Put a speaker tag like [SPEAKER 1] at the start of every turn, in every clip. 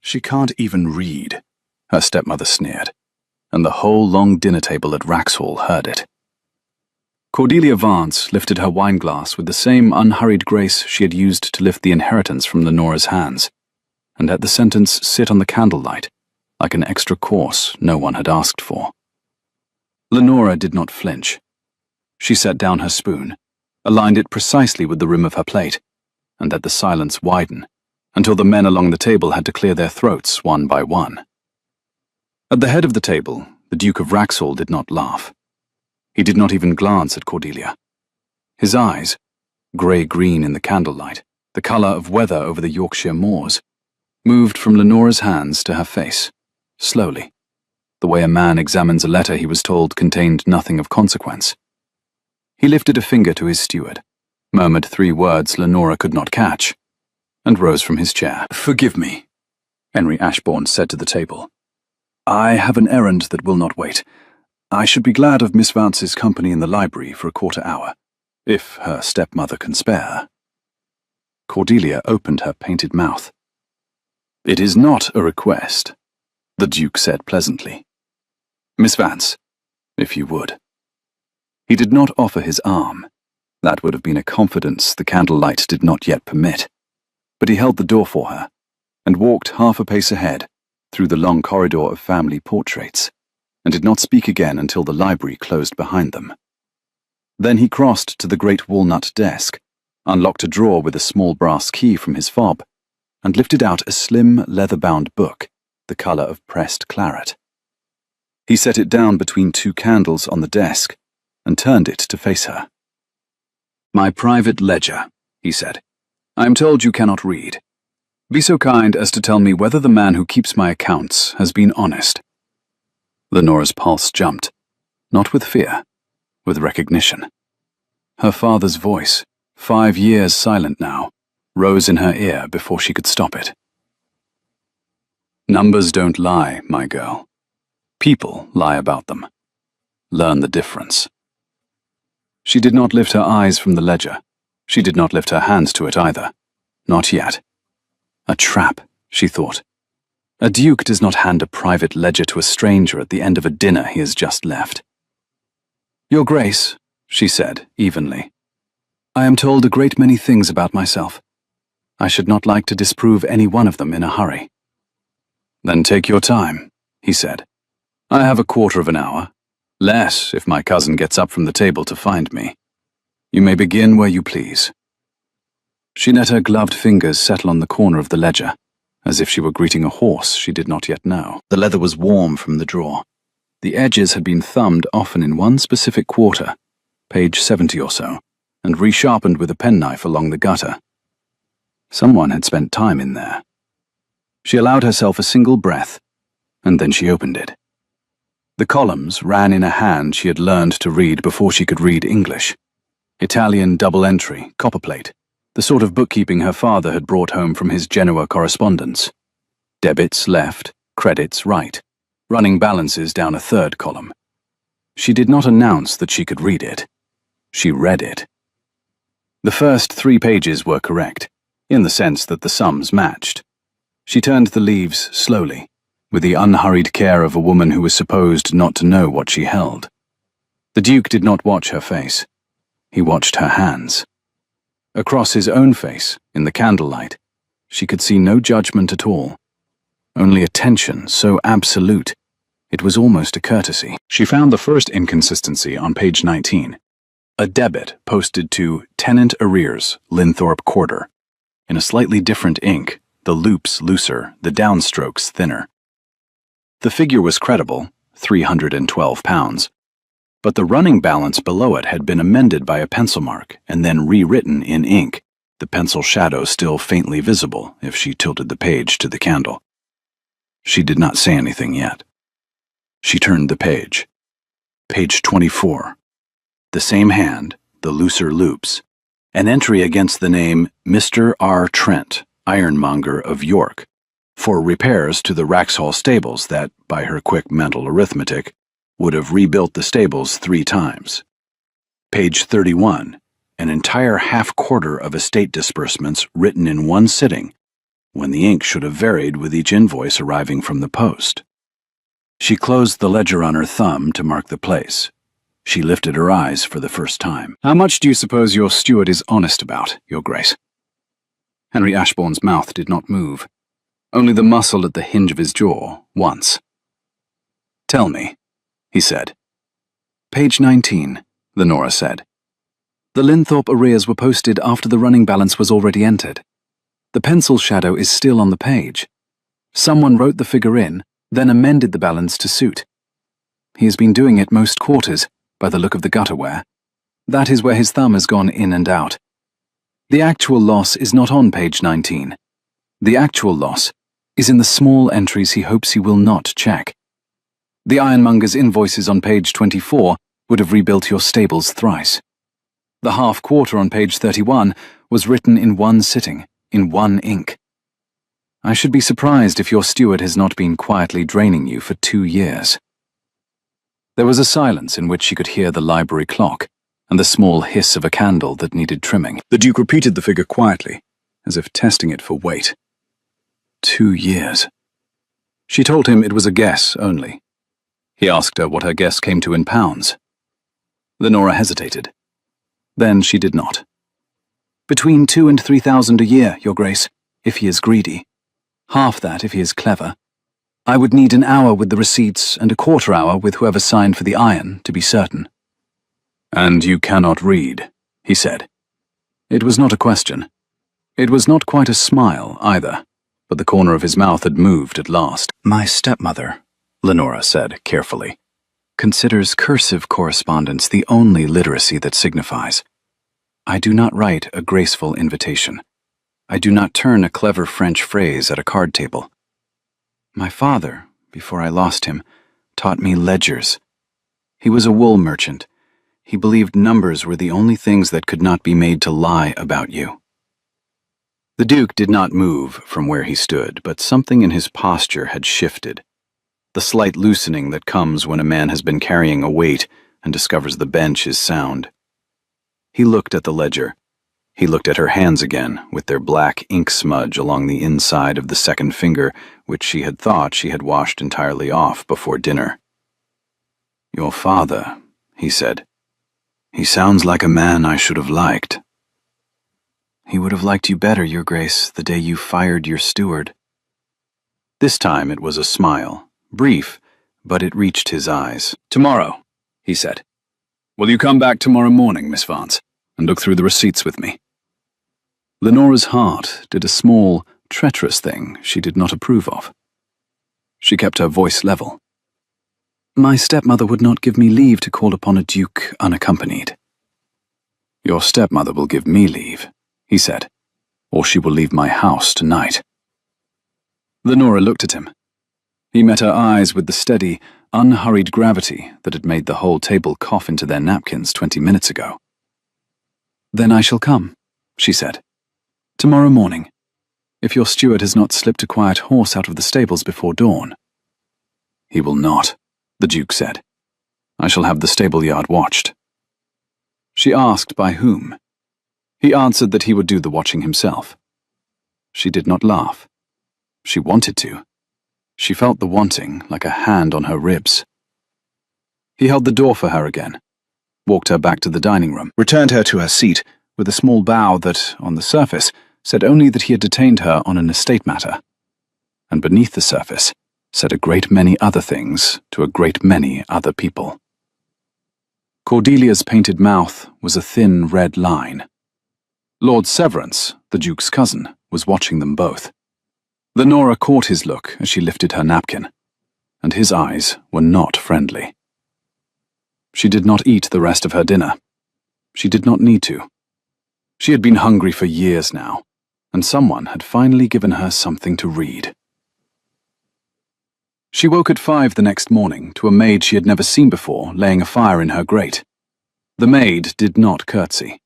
[SPEAKER 1] "She can't even read," her stepmother sneered, and the whole long dinner table at Wraxhall heard it. Cordelia Vance lifted her wineglass with the same unhurried grace she had used to lift the inheritance from Lenora's hands, and let the sentence sit on the candlelight like an extra course no one had asked for. Lenora did not flinch. She set down her spoon, aligned it precisely with the rim of her plate, and let the silence widen until the men along the table had to clear their throats one by one. At the head of the table, the Duke of Wraxhall did not laugh. He did not even glance at Cordelia. His eyes, grey-green in the candlelight, the colour of weather over the Yorkshire moors, moved from Lenora's hands to her face, slowly, the way a man examines a letter he was told contained nothing of consequence. He lifted a finger to his steward, murmured 3 words Lenora could not catch, and rose from his chair. "Forgive me," Henry Ashbourne said to the table. "I have an errand that will not wait. I should be glad of Miss Vance's company in the library for a quarter hour, if her stepmother can spare." Cordelia opened her painted mouth. "It is not a request," the Duke said pleasantly. "Miss Vance, if you would." He did not offer his arm. That would have been a confidence the candlelight did not yet permit. But he held the door for her, and walked half a pace ahead, through the long corridor of family portraits, and did not speak again until the library closed behind them. Then he crossed to the great walnut desk, unlocked a drawer with a small brass key from his fob, and lifted out a slim, leather-bound book, the colour of pressed claret. He set it down between 2 candles on the desk, and turned it to face her. "My private ledger," he said. "I am told you cannot read. Be so kind as to tell me whether the man who keeps my accounts has been honest." Lenora's pulse jumped, not with fear, with recognition. Her father's voice, 5 years silent now, rose in her ear before she could stop it. "Numbers don't lie, my girl. People lie about them. Learn the difference." She did not lift her eyes from the ledger. She did not lift her hands to it either. Not yet. A trap, she thought. A duke does not hand a private ledger to a stranger at the end of a dinner he has just left. "Your Grace," she said evenly, "I am told a great many things about myself. I should not like to disprove any one of them in a hurry." "Then take your time," he said. "I have a quarter of an hour. Less if my cousin gets up from the table to find me. You may begin where you please." She let her gloved fingers settle on the corner of the ledger, as if she were greeting a horse she did not yet know. The leather was warm from the drawer. The edges had been thumbed often in one specific quarter, page 70 or so, and resharpened with a penknife along the gutter. Someone had spent time in there. She allowed herself a single breath, and then she opened it. The columns ran in a hand she had learned to read before she could read English. Italian double-entry, copperplate, the sort of bookkeeping her father had brought home from his Genoa correspondence. Debits left, credits right, running balances down a 3rd column. She did not announce that she could read it. She read it. The first 3 pages were correct, in the sense that the sums matched. She turned the leaves slowly, with the unhurried care of a woman who was supposed not to know what she held. The Duke did not watch her face. He watched her hands. Across his own face, in the candlelight, she could see no judgment at all. Only a tension so absolute, it was almost a courtesy. She found the first inconsistency on page 19. A debit posted to Tenant Arrears, Linthorpe Quarter. In a slightly different ink, the loops looser, the downstrokes thinner. The figure was credible, £312, but the running balance below it had been amended by a pencil mark and then rewritten in ink, the pencil shadow still faintly visible if she tilted the page to the candle. She did not say anything yet. She turned the page. Page 24. The same hand, the looser loops. An entry against the name Mr. R. Trent, ironmonger of York, for repairs to the Wraxhall stables that, by her quick mental arithmetic, would have rebuilt the stables 3 times. Page 31, an entire half-quarter of estate disbursements written in one sitting, when the ink should have varied with each invoice arriving from the post. She closed the ledger on her thumb to mark the place. She lifted her eyes for the first time. "How much do you suppose your steward is honest about, Your Grace?" Henry Ashbourne's mouth did not move, only the muscle at the hinge of his jaw, once. "Tell me," he said. "Page 19, Lenora said. "The Linthorpe arrears were posted after the running balance was already entered. The pencil shadow is still on the page. Someone wrote the figure in, then amended the balance to suit. He has been doing it most quarters, by the look of the gutterware. That is where his thumb has gone in and out. The actual loss is not on page 19. The actual loss is in the small entries he hopes he will not check. The ironmonger's invoices on page 24 would have rebuilt your stables thrice. The half-quarter on page 31 was written in one sitting, in one ink. I should be surprised if your steward has not been quietly draining you for 2 years." There was a silence in which she could hear the library clock and the small hiss of a candle that needed trimming. The Duke repeated the figure quietly, as if testing it for weight. 2 years. She told him it was a guess only. He asked her what her guess came to in pounds. Lenora hesitated. Then she did not. "Between 2,000 and 3,000 a year, Your Grace, if he is greedy. Half that if he is clever. I would need an hour with the receipts and a quarter hour with whoever signed for the iron, to be certain." "And you cannot read," he said. It was not a question. It was not quite a smile, either, but the corner of his mouth had moved at last. "My stepmother," Lenora said carefully, "considers cursive correspondence the only literacy that signifies. I do not write a graceful invitation. I do not turn a clever French phrase at a card table. My father, before I lost him, taught me ledgers. He was a wool merchant. He believed numbers were the only things that could not be made to lie about you." The Duke did not move from where he stood, but something in his posture had shifted. The slight loosening that comes when a man has been carrying a weight and discovers the bench is sound. He looked at the ledger. He looked at her hands again, with their black ink smudge along the inside of the second finger, which she had thought she had washed entirely off before dinner. "Your father," he said. "He sounds like a man I should have liked." "He would have liked you better, Your Grace, the day you fired your steward." This time it was a smile, brief, but it reached his eyes. "Tomorrow," he said. "Will you come back tomorrow morning, Miss Vance, and look through the receipts with me?" Lenora's heart did a small, treacherous thing she did not approve of. She kept her voice level. "My stepmother would not give me leave to call upon a duke unaccompanied." "Your stepmother will give me leave," he said, "or she will leave my house tonight." Lenora looked at him. He met her eyes with the steady, unhurried gravity that had made the whole table cough into their napkins 20 minutes ago. "Then I shall come," she said. "Tomorrow morning, if your steward has not slipped a quiet horse out of the stables before dawn." "He will not," the Duke said. "I shall have the stable yard watched." She asked by whom. He answered that he would do the watching himself. She did not laugh. She wanted to. She felt the wanting like a hand on her ribs. He held the door for her again, walked her back to the dining room, returned her to her seat with a small bow that, on the surface, said only that he had detained her on an estate matter, and beneath the surface said a great many other things to a great many other people. Cordelia's painted mouth was a thin red line. Lord Severance, the Duke's cousin, was watching them both. Lenora caught his look as she lifted her napkin, and his eyes were not friendly. She did not eat the rest of her dinner. She did not need to. She had been hungry for years now, and someone had finally given her something to read. She woke at 5 the next morning to a maid she had never seen before laying a fire in her grate. The maid did not curtsy.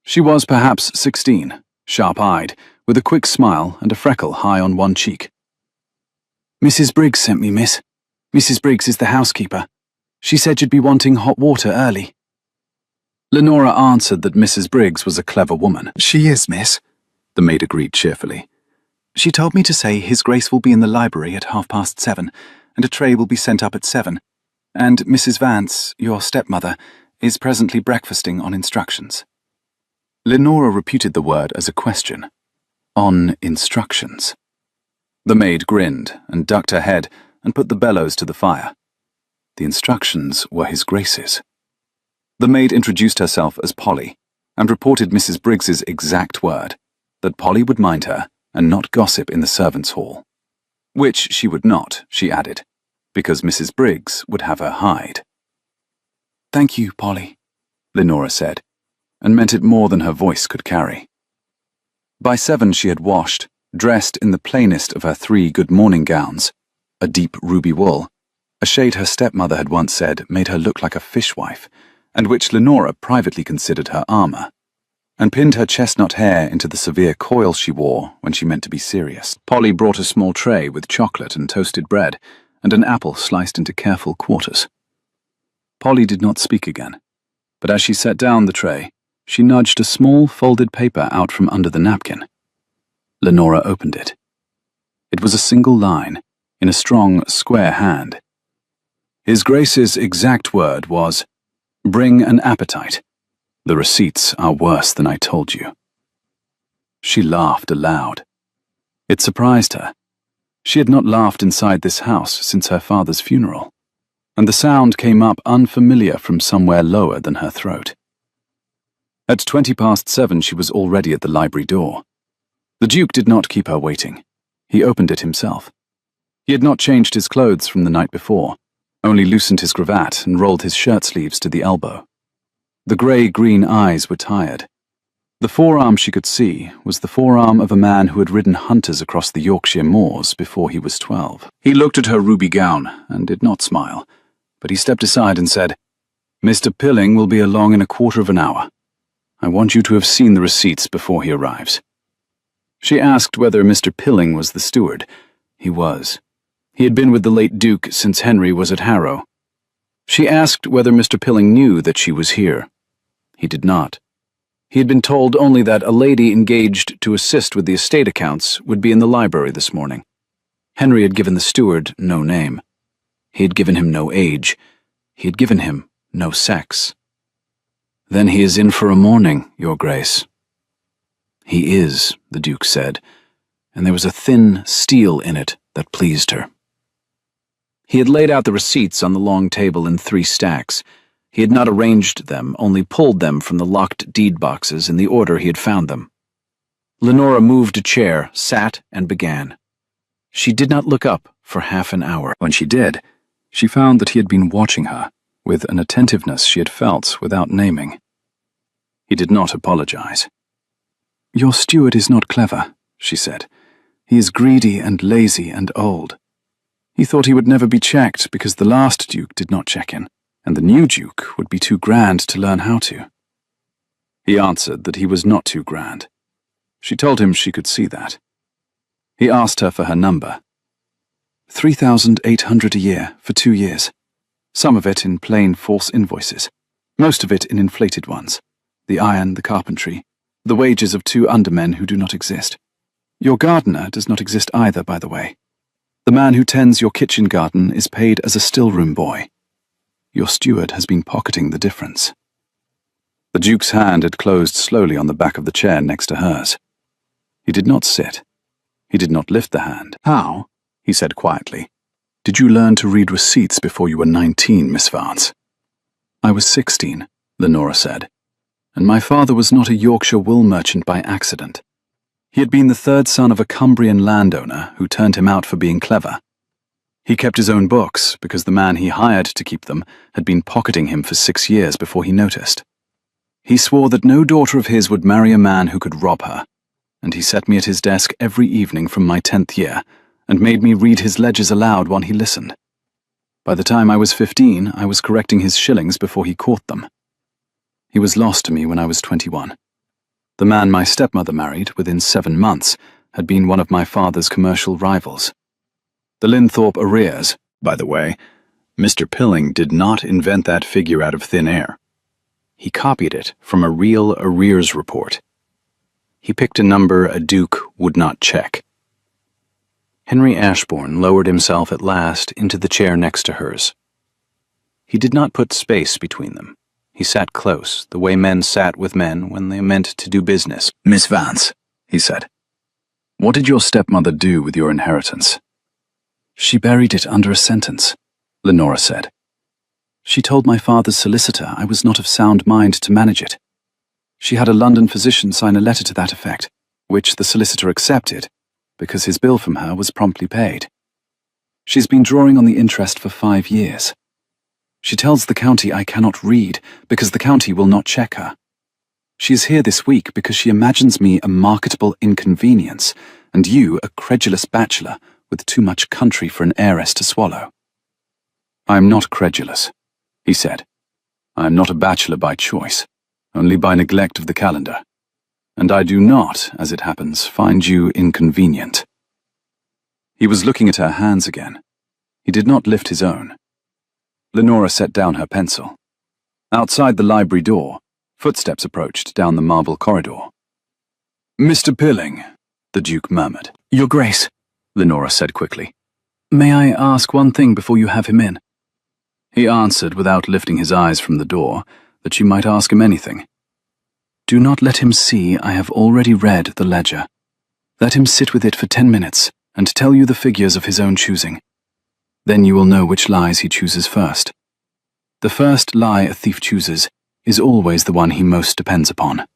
[SPEAKER 1] She was perhaps 16, sharp-eyed, with a quick smile and a freckle high on one cheek. "Mrs. Briggs sent me, miss. Mrs. Briggs is the housekeeper. She said you'd be wanting hot water early." Lenora answered that Mrs. Briggs was a clever woman. "She is, miss," the maid agreed cheerfully. She told me to say His Grace will be in the library at 7:30, and a tray will be sent up at 7. And Mrs. Vance, your stepmother, is presently breakfasting on instructions. Lenora repeated the word as a question. On instructions. The maid grinned and ducked her head and put the bellows to the fire. The instructions were His Grace's. The maid introduced herself as Polly and reported Mrs. Briggs's exact word, that Polly would mind her and not gossip in the servants' hall. Which she would not, she added, because Mrs. Briggs would have her hide. Thank you, Polly, Lenora said, and meant it more than her voice could carry. By 7 she had washed, dressed in the plainest of her 3 good morning gowns, a deep ruby wool, a shade her stepmother had once said made her look like a fishwife, and which Lenora privately considered her armour, and pinned her chestnut hair into the severe coil she wore when she meant to be serious. Polly brought a small tray with chocolate and toasted bread, and an apple sliced into careful quarters. Polly did not speak again, but as she set down the tray, she nudged a small folded paper out from under the napkin. Lenora opened it. It was a single line, in a strong, square hand. His Grace's exact word was, "Bring an appetite. The receipts are worse than I told you." She laughed aloud. It surprised her. She had not laughed inside this house since her father's funeral, and the sound came up unfamiliar from somewhere lower than her throat. At 7:20 she was already at the library door. The Duke did not keep her waiting. He opened it himself. He had not changed his clothes from the night before, only loosened his cravat and rolled his shirt sleeves to the elbow. The grey-green eyes were tired. The forearm she could see was the forearm of a man who had ridden hunters across the Yorkshire moors before he was 12. He looked at her ruby gown and did not smile, but he stepped aside and said, "Mr. Pilling will be along in a quarter of an hour. I want you to have seen the receipts before he arrives." She asked whether Mr. Pilling was the steward. He was. He had been with the late Duke since Henry was at Harrow. She asked whether Mr. Pilling knew that she was here. He did not. He had been told only that a lady engaged to assist with the estate accounts would be in the library this morning. Henry had given the steward no name. He had given him no age. He had given him no sex. "Then he is in for a morning, Your Grace." "He is," the Duke said, and there was a thin steel in it that pleased her. He had laid out the receipts on the long table in 3 stacks. He had not arranged them, only pulled them from the locked deed boxes in the order he had found them. Lenora moved a chair, sat, and began. She did not look up for half an hour. When she did, she found that he had been watching her with an attentiveness she had felt without naming. He did not apologize. "Your steward is not clever," she said. "He is greedy and lazy and old. He thought he would never be checked because the last Duke did not check in, and the new Duke would be too grand to learn how to." He answered that he was not too grand. She told him she could see that. He asked her for her number. 3,800 a year for 2 years. Some of it in plain false invoices, most of it in inflated ones. The iron, the carpentry, the wages of 2 undermen who do not exist. Your gardener does not exist either, by the way. The man who tends your kitchen garden is paid as a still-room boy. Your steward has been pocketing the difference. The Duke's hand had closed slowly on the back of the chair next to hers. He did not sit. He did not lift the hand. "How?" he said quietly. "Did you learn to read receipts before you were 19, Miss Vance?" "I was 16, Lenora said, "and my father was not a Yorkshire wool merchant by accident. He had been the 3rd son of a Cumbrian landowner who turned him out for being clever. He kept his own books because the man he hired to keep them had been pocketing him for 6 years before he noticed. He swore that no daughter of his would marry a man who could rob her, and he set me at his desk every evening from my 10th year and made me read his ledgers aloud while he listened. By the time I was 15, I was correcting his shillings before he caught them. He was lost to me when I was 21. The man my stepmother married within 7 months had been one of my father's commercial rivals. The Linthorpe arrears, by the way, Mr. Pilling did not invent that figure out of thin air. He copied it from a real arrears report. He picked a number a Duke would not check. Henry Ashbourne lowered himself at last into the chair next to hers. He did not put space between them. He sat close, the way men sat with men when they meant to do business. "Miss Vance," he said, "what did your stepmother do with your inheritance?" "She buried it under a sentence," Lenora said. "She told my father's solicitor I was not of sound mind to manage it. She had a London physician sign a letter to that effect, which the solicitor accepted, because his bill from her was promptly paid. She's been drawing on the interest for 5 years. She tells the county I cannot read, because the county will not check her. She is here this week because she imagines me a marketable inconvenience, and you a credulous bachelor with too much country for an heiress to swallow." "I am not credulous," he said. "I am not a bachelor by choice, only by neglect of the calendar. And I do not, as it happens, find you inconvenient." He was looking at her hands again. He did not lift his own. Lenora set down her pencil. Outside the library door, footsteps approached down the marble corridor. "Mr. Pilling," the Duke murmured. "Your Grace," Lenora said quickly. "May I ask one thing before you have him in?" He answered without lifting his eyes from the door that she might ask him anything. "Do not let him see I have already read the ledger. Let him sit with it for 10 minutes and tell you the figures of his own choosing. Then you will know which lies he chooses first. The first lie a thief chooses is always the one he most depends upon."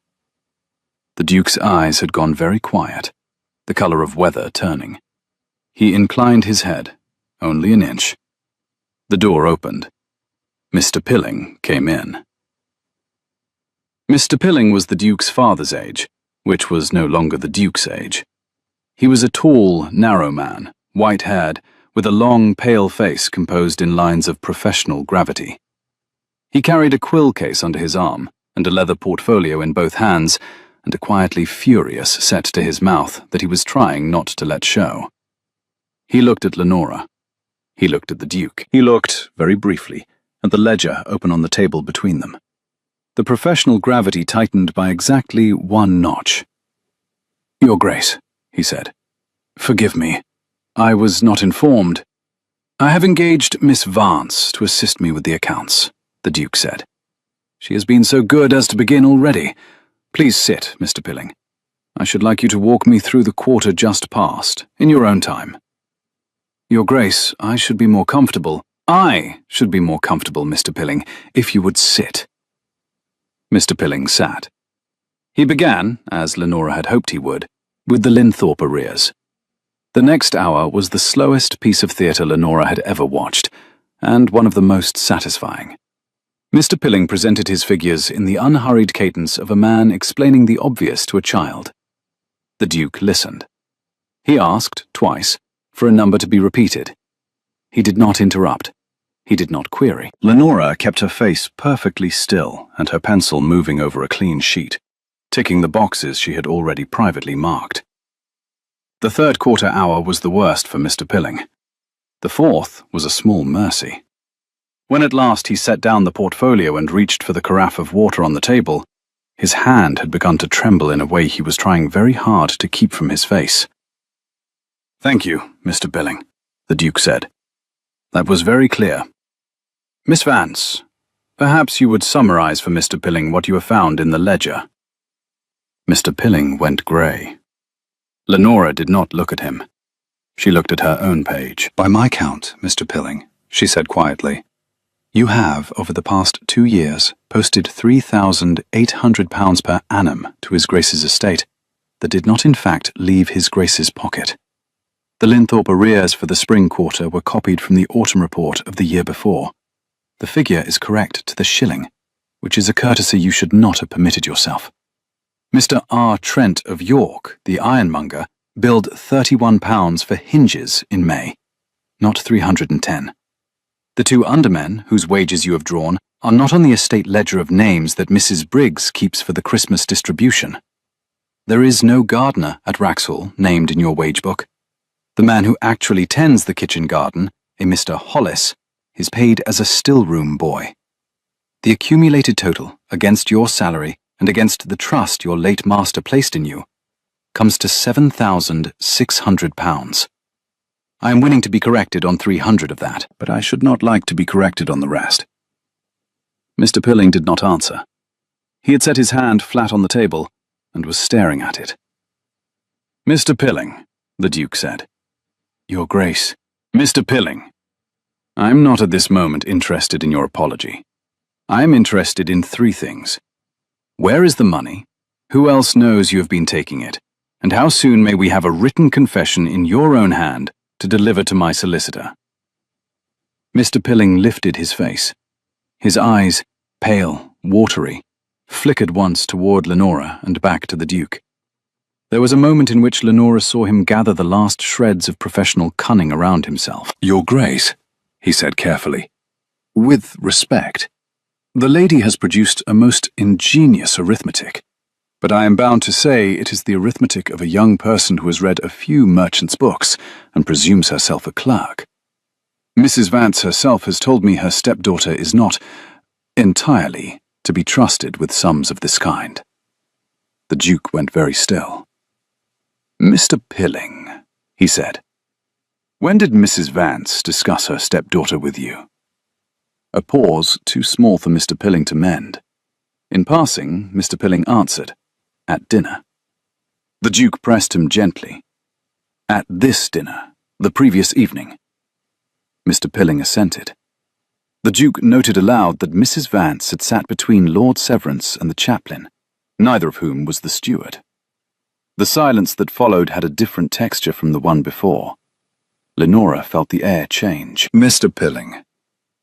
[SPEAKER 1] The Duke's eyes had gone very quiet, the color of weather turning. He inclined his head, only an inch. The door opened. Mr. Pilling came in. Mr. Pilling was the Duke's father's age, which was no longer the Duke's age. He was a tall, narrow man, white-haired, with a long, pale face composed in lines of professional gravity. He carried a quill case under his arm, and a leather portfolio in both hands, and a quietly furious set to his mouth that he was trying not to let show. He looked at Lenora. He looked at the Duke. He looked, very briefly, at the ledger open on the table between them. The professional gravity tightened by exactly 1 notch. "Your Grace," he said, "forgive me. I was not informed." "I have engaged Miss Vance to assist me with the accounts," the Duke said. "She has been so good as to begin already. Please sit, Mr. Pilling. I should like you to walk me through the quarter just past, in your own time." "Your Grace, I should be more comfortable, Mr. Pilling, if you would sit." Mr. Pilling sat. He began, as Lenora had hoped he would, with the Linthorpe arrears. The next hour was the slowest piece of theatre Lenora had ever watched, and one of the most satisfying. Mr. Pilling presented his figures in the unhurried cadence of a man explaining the obvious to a child. The Duke listened. He asked, twice, for a number to be repeated. He did not interrupt. He did not query. Lenora kept her face perfectly still and her pencil moving over a clean sheet, ticking the boxes she had already privately marked. The third quarter hour was the worst for Mr. Pilling. The fourth was a small mercy. When at last he set down the portfolio and reached for the carafe of water on the table, his hand had begun to tremble in a way he was trying very hard to keep from his face. "Thank you, Mr. Pilling," the Duke said. "That was very clear. Miss Vance, perhaps you would summarize for Mr. Pilling what you have found in the ledger." Mr. Pilling went grey. Lenora did not look at him. She looked at her own page. "By my count, Mr. Pilling," she said quietly, "you have, over the past 2 years, posted £3,800 per annum to His Grace's estate that did not in fact leave His Grace's pocket. The Linthorpe arrears for the spring quarter were copied from the autumn report of the year before. The figure is correct to the shilling, which is a courtesy you should not have permitted yourself. Mr. R. Trent of York, the ironmonger, billed £31 for hinges in May, not 310. The 2 undermen, whose wages you have drawn, are not on the estate ledger of names that Mrs. Briggs keeps for the Christmas distribution. There is no gardener at Wraxhall named in your wage book. The man who actually tends the kitchen garden, a Mr. Hollis, is paid as a still-room boy. The accumulated total, against your salary and against the trust your late master placed in you, comes to £7,600. I am willing to be corrected on 300 of that, but I should not like to be corrected on the rest. Mr. Pilling did not answer. He had set his hand flat on the table and was staring at it. Mr. Pilling, the Duke said. Your Grace. Mr. Pilling. I am not at this moment interested in your apology. I am interested in 3 things. Where is the money? Who else knows you have been taking it? And how soon may we have a written confession in your own hand to deliver to my solicitor? Mr. Pilling lifted his face. His eyes, pale, watery, flickered once toward Lenora and back to the Duke. There was a moment in which Lenora saw him gather the last shreds of professional cunning around himself. Your Grace, he said carefully, with respect, the lady has produced a most ingenious arithmetic, but I am bound to say it is the arithmetic of a young person who has read a few merchants' books and presumes herself a clerk. Mrs. Vance herself has told me her stepdaughter is not entirely to be trusted with sums of this kind. The Duke went very still. Mr. Pilling, he said, when did Mrs. Vance discuss her stepdaughter with you? A pause too small for Mr. Pilling to mend. In passing, Mr. Pilling answered, at dinner. The Duke pressed him gently. At this dinner, the previous evening. Mr. Pilling assented. The Duke noted aloud that Mrs. Vance had sat between Lord Severance and the chaplain, neither of whom was the steward. The silence that followed had a different texture from the one before. Lenora felt the air change. Mr. Pilling,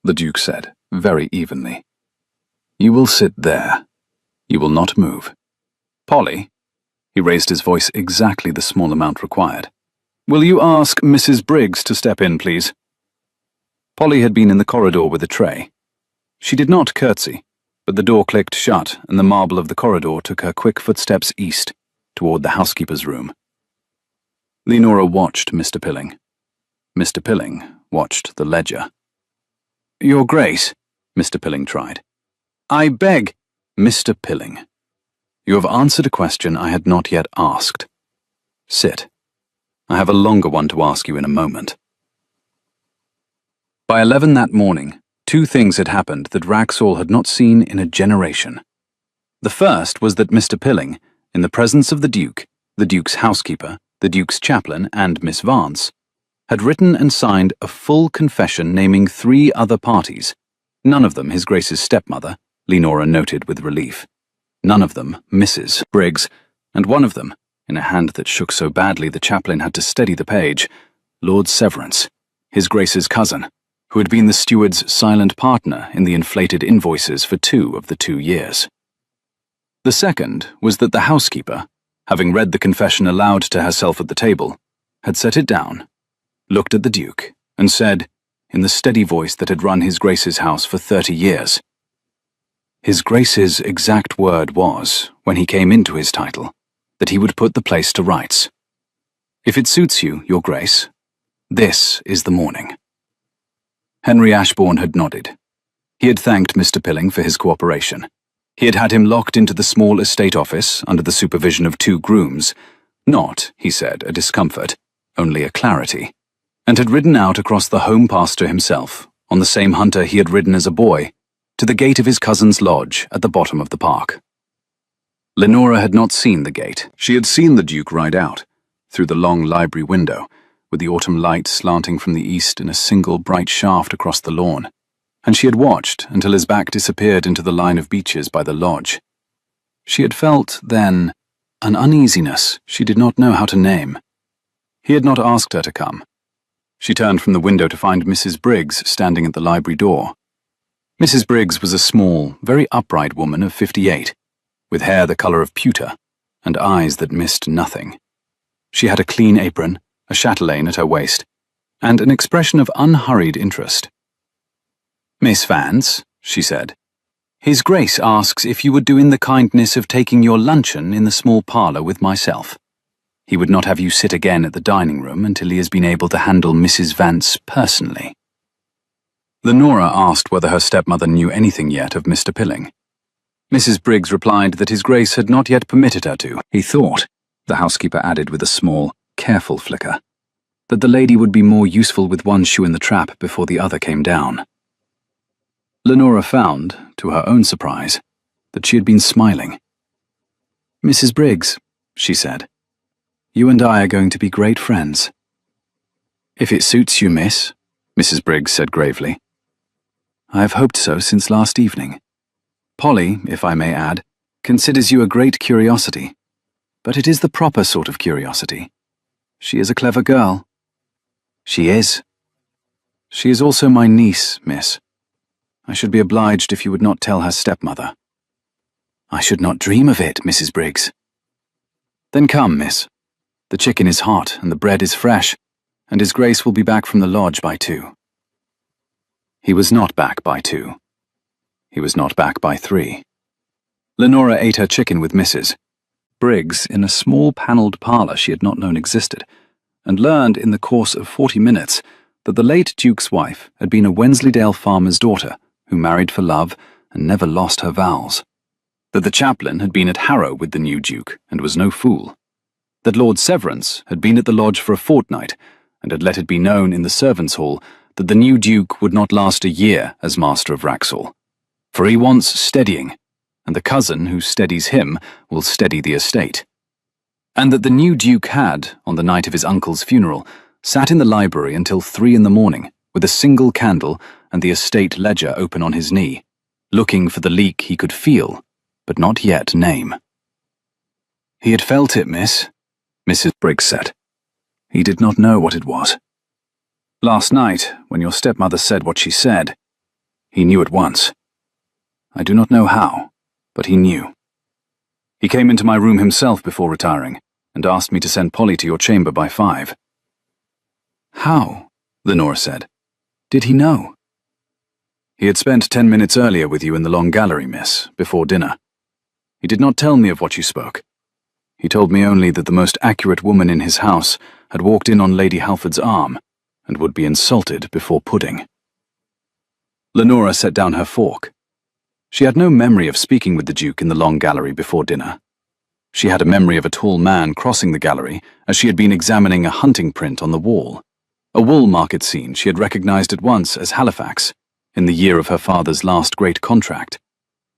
[SPEAKER 1] the Duke said, very evenly. You will sit there. You will not move. Polly, he raised his voice exactly the small amount required. Will you ask Mrs. Briggs to step in, please? Polly had been in the corridor with a tray. She did not curtsy, but the door clicked shut and the marble of the corridor took her quick footsteps east, toward the housekeeper's room. Lenora watched Mr. Pilling. Mr. Pilling watched the ledger. Your Grace, Mr. Pilling tried. I beg, Mr. Pilling. You have answered a question I had not yet asked. Sit. I have a longer one to ask you in a moment. By 11 that morning, 2 things had happened that Wraxall had not seen in a generation. The first was that Mr. Pilling, in the presence of the Duke's housekeeper, the Duke's chaplain, and Miss Vance, had written and signed a full confession naming 3 other parties, none of them his Grace's stepmother, Lenora noted with relief, none of them Mrs. Briggs, and one of them, in a hand that shook so badly the chaplain had to steady the page, Lord Severance, his Grace's cousin, who had been the steward's silent partner in the inflated invoices for 2 of the 2 years. The second was that the housekeeper, having read the confession aloud to herself at the table, had set it down, looked at the Duke, and said, in the steady voice that had run his Grace's house for 30 years, His Grace's exact word was, when he came into his title, that he would put the place to rights. If it suits you, Your Grace, this is the morning. Henry Ashbourne had nodded. He had thanked Mr. Pilling for his cooperation. He had had him locked into the small estate office under the supervision of 2 grooms, not, he said, a discomfort, only a clarity, and had ridden out across the home pasture himself, on the same hunter he had ridden as a boy, to the gate of his cousin's lodge at the bottom of the park. Lenora had not seen the gate. She had seen the Duke ride out, through the long library window, with the autumn light slanting from the east in a single bright shaft across the lawn, and she had watched until his back disappeared into the line of beeches by the lodge. She had felt, then, an uneasiness she did not know how to name. He had not asked her to come. She turned from the window to find Mrs. Briggs standing at the library door. Mrs. Briggs was a small, very upright woman of 58, with hair the colour of pewter, and eyes that missed nothing. She had a clean apron, a chatelaine at her waist, and an expression of unhurried interest. Miss Vance, she said, His Grace asks if you would do in the kindness of taking your luncheon in the small parlour with myself. He would not have you sit again at the dining room until he has been able to handle Mrs. Vance personally. Lenora asked whether her stepmother knew anything yet of Mr. Pilling. Mrs. Briggs replied that his Grace had not yet permitted her to. He thought, the housekeeper added with a small, careful flicker, that the lady would be more useful with one shoe in the trap before the other came down. Lenora found, to her own surprise, that she had been smiling. "Mrs. Briggs," she said, "you and I are going to be great friends." "If it suits you, miss," Mrs. Briggs said gravely. "I have hoped so since last evening. Polly, if I may add, considers you a great curiosity, but it is the proper sort of curiosity. She is a clever girl." "She is." "She is also my niece, miss. I should be obliged if you would not tell her stepmother." "I should not dream of it, Mrs. Briggs." "Then come, miss. The chicken is hot and the bread is fresh, and His Grace will be back from the lodge by 2. He was not back by 2. He was not back by 3. Lenora ate her chicken with Mrs. Briggs in a small panelled parlour she had not known existed, and learned in the course of 40 minutes that the late Duke's wife had been a Wensleydale farmer's daughter who married for love and never lost her vows, that the chaplain had been at Harrow with the new Duke and was no fool, that Lord Severance had been at the lodge for a fortnight and had let it be known in the servants' hall that the new Duke would not last a year as Master of Wraxall, for he wants steadying, and the cousin who steadies him will steady the estate, and that the new Duke had, on the night of his uncle's funeral, sat in the library until 3 in the morning with a single candle and the estate ledger open on his knee, looking for the leak he could feel, but not yet name. "He had felt it, miss," Mrs. Briggs said. "He did not know what it was. Last night, when your stepmother said what she said, he knew at once. I do not know how, but he knew. He came into my room himself before retiring, and asked me to send Polly to your chamber by 5. "How?" Lenora said. "Did he know?" "He had spent 10 minutes earlier with you in the long gallery, miss, before dinner. He did not tell me of what you spoke. He told me only that the most accurate woman in his house had walked in on Lady Halford's arm, and would be insulted before pudding." Lenora set down her fork. She had no memory of speaking with the Duke in the long gallery before dinner. She had a memory of a tall man crossing the gallery as she had been examining a hunting print on the wall, a wool market scene she had recognized at once as Halifax, in the year of her father's last great contract,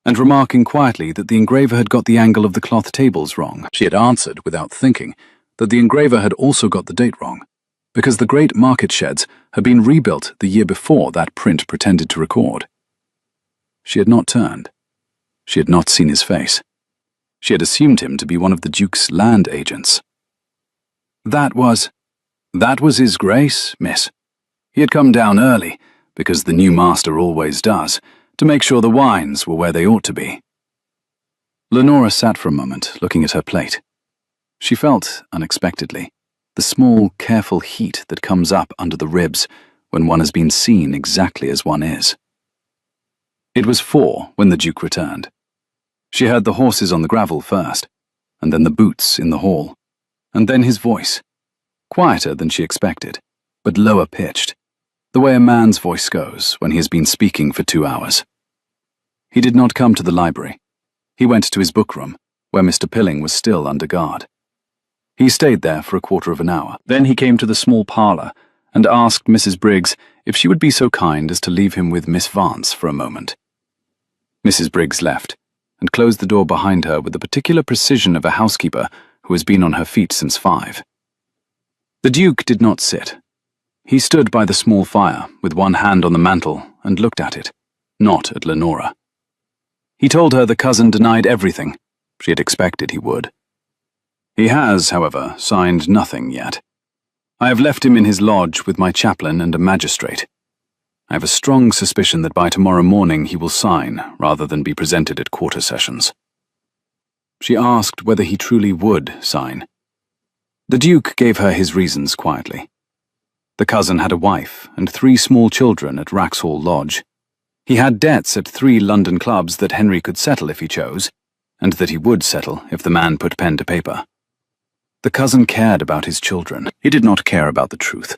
[SPEAKER 1] and remarking quietly that the engraver had got the angle of the cloth tables wrong. She had answered, without thinking, that the engraver had also got the date wrong, because the great market sheds had been rebuilt the year before that print pretended to record. She had not turned. She had not seen his face. She had assumed him to be one of the Duke's land agents. That was His Grace, miss. He had come down early, because the new master always does, to make sure the wines were where they ought to be. Lenora sat for a moment, looking at her plate. She felt, unexpectedly, the small, careful heat that comes up under the ribs when one has been seen exactly as one is. It was 4 when the Duke returned. She heard the horses on the gravel first, and then the boots in the hall, and then his voice, quieter than she expected, but lower pitched, the way a man's voice goes when he has been speaking for 2 hours. He did not come to the library. He went to his book room, where Mr. Pilling was still under guard. He stayed there for a quarter of an hour. Then he came to the small parlour and asked Mrs. Briggs if she would be so kind as to leave him with Miss Vance for a moment. Mrs. Briggs left, and closed the door behind her with the particular precision of a housekeeper who has been on her feet since 5. The Duke did not sit. He stood by the small fire, with one hand on the mantel, and looked at it, not at Lenora. He told her the cousin denied everything. She had expected he would. He has, however, signed nothing yet. I have left him in his lodge with my chaplain and a magistrate. I have a strong suspicion that by tomorrow morning he will sign, rather than be presented at quarter sessions. She asked whether he truly would sign. The Duke gave her his reasons quietly. The cousin had a wife and 3 small children at Wraxall Lodge. He had debts at 3 London clubs that Henry could settle if he chose, and that he would settle if the man put pen to paper. The cousin cared about his children. He did not care about the truth,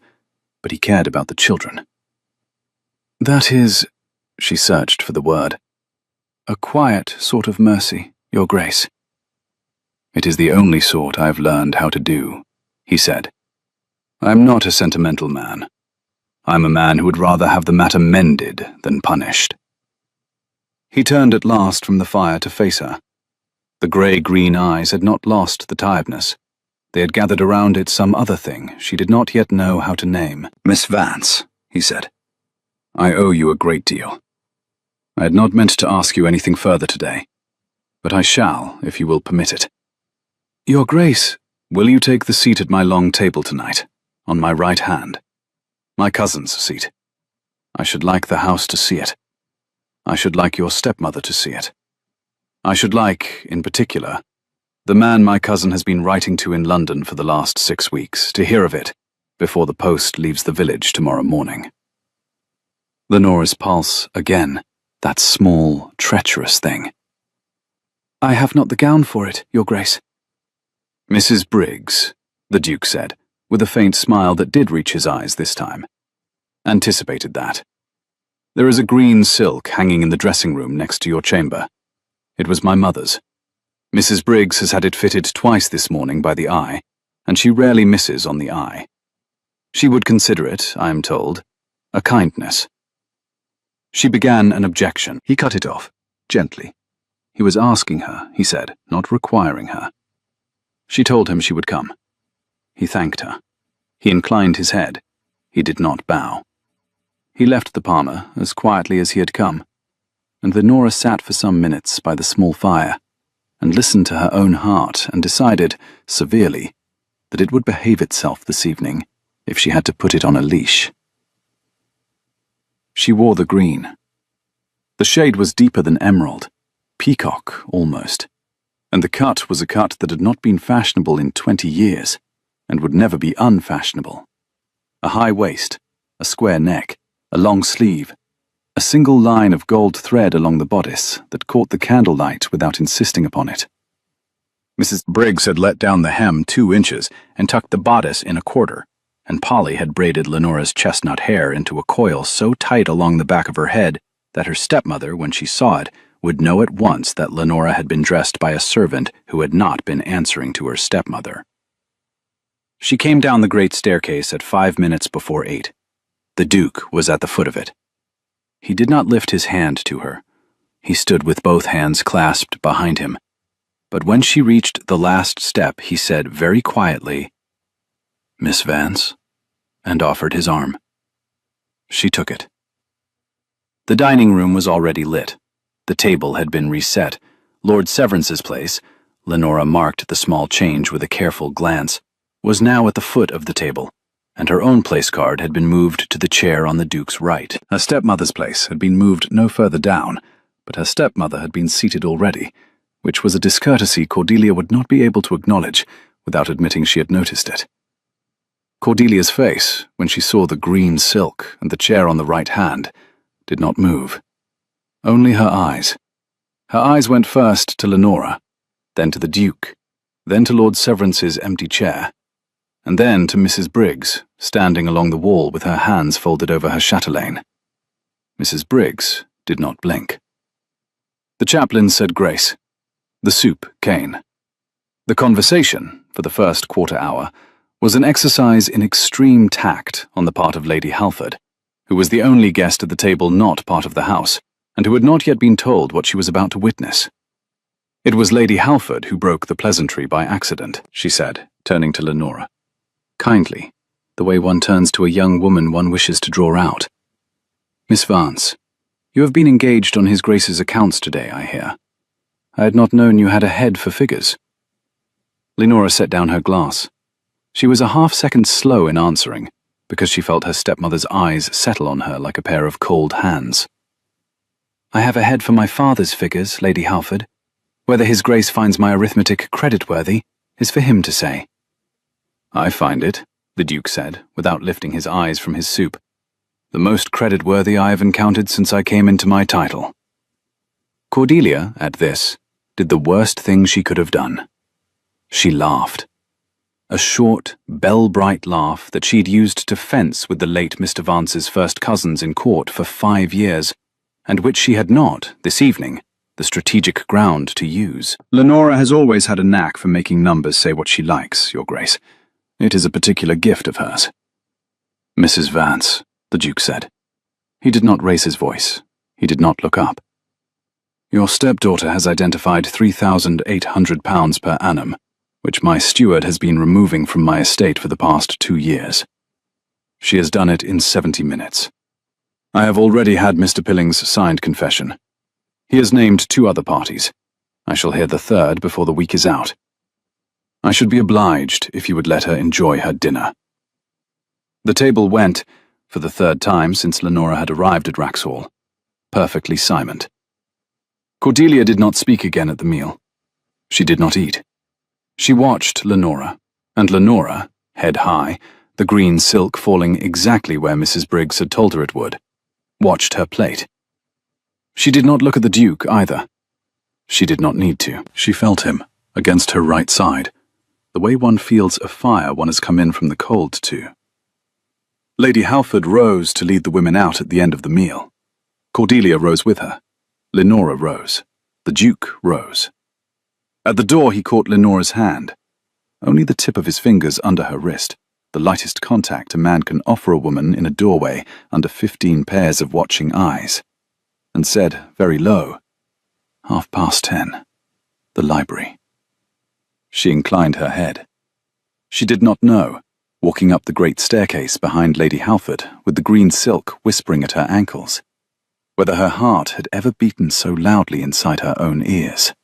[SPEAKER 1] but he cared about the children. "That is," she searched for the word, "a quiet sort of mercy, Your Grace." "It is the only sort I have learned how to do," he said. I'm not a sentimental man. I'm a man who would rather have the matter mended than punished. He turned at last from the fire to face her. The grey-green eyes had not lost the tiredness. They had gathered around it some other thing she did not yet know how to name. "Miss Vance," he said, "I owe you a great deal. I had not meant to ask you anything further today, but I shall, if you will permit it. Your Grace, will you take the seat at my long table tonight, on my right hand? My cousin's seat. I should like the house to see it. I should like your stepmother to see it. I should like, in particular, the man my cousin has been writing to in London for the last 6 weeks, to hear of it before the post leaves the village tomorrow morning." Lenora's pulse again, that small, treacherous thing. "I have not the gown for it, Your Grace." "Mrs. Briggs," the Duke said, with a faint smile that did reach his eyes this time. "Anticipated that. There is a green silk hanging in the dressing room next to your chamber. It was my mother's. Mrs. Briggs has had it fitted twice this morning by the eye, and she rarely misses on the eye. She would consider it, I am told, a kindness." She began an objection. He cut it off, gently. He was asking her, he said, not requiring her. She told him she would come. He thanked her. He inclined his head. He did not bow. He left the parlour as quietly as he had come, and Lenora sat for some minutes by the small fire, and listened to her own heart and decided, severely, that it would behave itself this evening if she had to put it on a leash. She wore the green. The shade was deeper than emerald, peacock almost, and the cut was a cut that had not been fashionable in 20 years, and would never be unfashionable. A high waist, a square neck, a long sleeve, a single line of gold thread along the bodice that caught the candlelight without insisting upon it. Mrs. Briggs had let down the hem 2 inches and tucked the bodice in a quarter, and Polly had braided Lenora's chestnut hair into a coil so tight along the back of her head that her stepmother, when she saw it, would know at once that Lenora had been dressed by a servant who had not been answering to her stepmother. She came down the great staircase at 5 minutes before 8. The Duke was at the foot of it. He did not lift his hand to her. He stood with both hands clasped behind him. But when she reached the last step, he said very quietly, "Miss Vance," and offered his arm. She took it. The dining room was already lit. The table had been reset. Lord Severance's place, Lenora marked the small change with a careful glance, was now at the foot of the table, and her own place card had been moved to the chair on the Duke's right. Her stepmother's place had been moved no further down, but her stepmother had been seated already, which was a discourtesy Cordelia would not be able to acknowledge without admitting she had noticed it. Cordelia's face, when she saw the green silk and the chair on the right hand, did not move. Only her eyes. Her eyes went first to Lenora, then to the Duke, then to Lord Severance's empty chair, and then to Mrs. Briggs, standing along the wall with her hands folded over her chatelaine. Mrs. Briggs did not blink. The chaplain said grace. The soup came. The conversation, for the first quarter hour, was an exercise in extreme tact on the part of Lady Halford, who was the only guest at the table not part of the house, and who had not yet been told what she was about to witness. It was Lady Halford who broke the pleasantry by accident, she said, turning to Lenora. Kindly, the way one turns to a young woman one wishes to draw out. "Miss Vance, you have been engaged on His Grace's accounts today, I hear. I had not known you had a head for figures." Lenora set down her glass. She was a half-second slow in answering, because she felt her stepmother's eyes settle on her like a pair of cold hands. "I have a head for my father's figures, Lady Halford. Whether His Grace finds my arithmetic creditworthy is for him to say." "I find it," the Duke said, without lifting his eyes from his soup, "the most creditworthy I have encountered since I came into my title." Cordelia, at this, did the worst thing she could have done. She laughed. A short, bell-bright laugh that she'd used to fence with the late Mr. Vance's first cousins in court for 5 years, and which she had not, this evening, the strategic ground to use. "Lenora has always had a knack for making numbers say what she likes, Your Grace. It is a particular gift of hers. Mrs. Vance, the Duke said. He did not raise his voice. He did not look up. Your stepdaughter has identified £3,800 per annum, which my steward has been removing from my estate for the past 2 years. She has done it in 70 minutes. I have already had Mr. Pilling's signed confession. He has named 2 other parties. I shall hear the 3rd before the week is out. I should be obliged if you would let her enjoy her dinner. The table went, for the 3rd time since Lenora had arrived at Wraxhall, perfectly silent. Cordelia did not speak again at the meal. She did not eat. She watched Lenora, and Lenora, head high, the green silk falling exactly where Mrs. Briggs had told her it would, watched her plate. She did not look at the Duke either. She did not need to. She felt him, against her right side, the way one feels a fire one has come in from the cold to. Lady Halford rose to lead the women out at the end of the meal. Cordelia rose with her. Lenora rose. The Duke rose. At the door he caught Lenora's hand, only the tip of his fingers under her wrist, the lightest contact a man can offer a woman in a doorway under 15 pairs of watching eyes, and said, very low, 10:30. The library. She inclined her head. She did not know, walking up the great staircase behind Lady Halford with the green silk whispering at her ankles, whether her heart had ever beaten so loudly inside her own ears.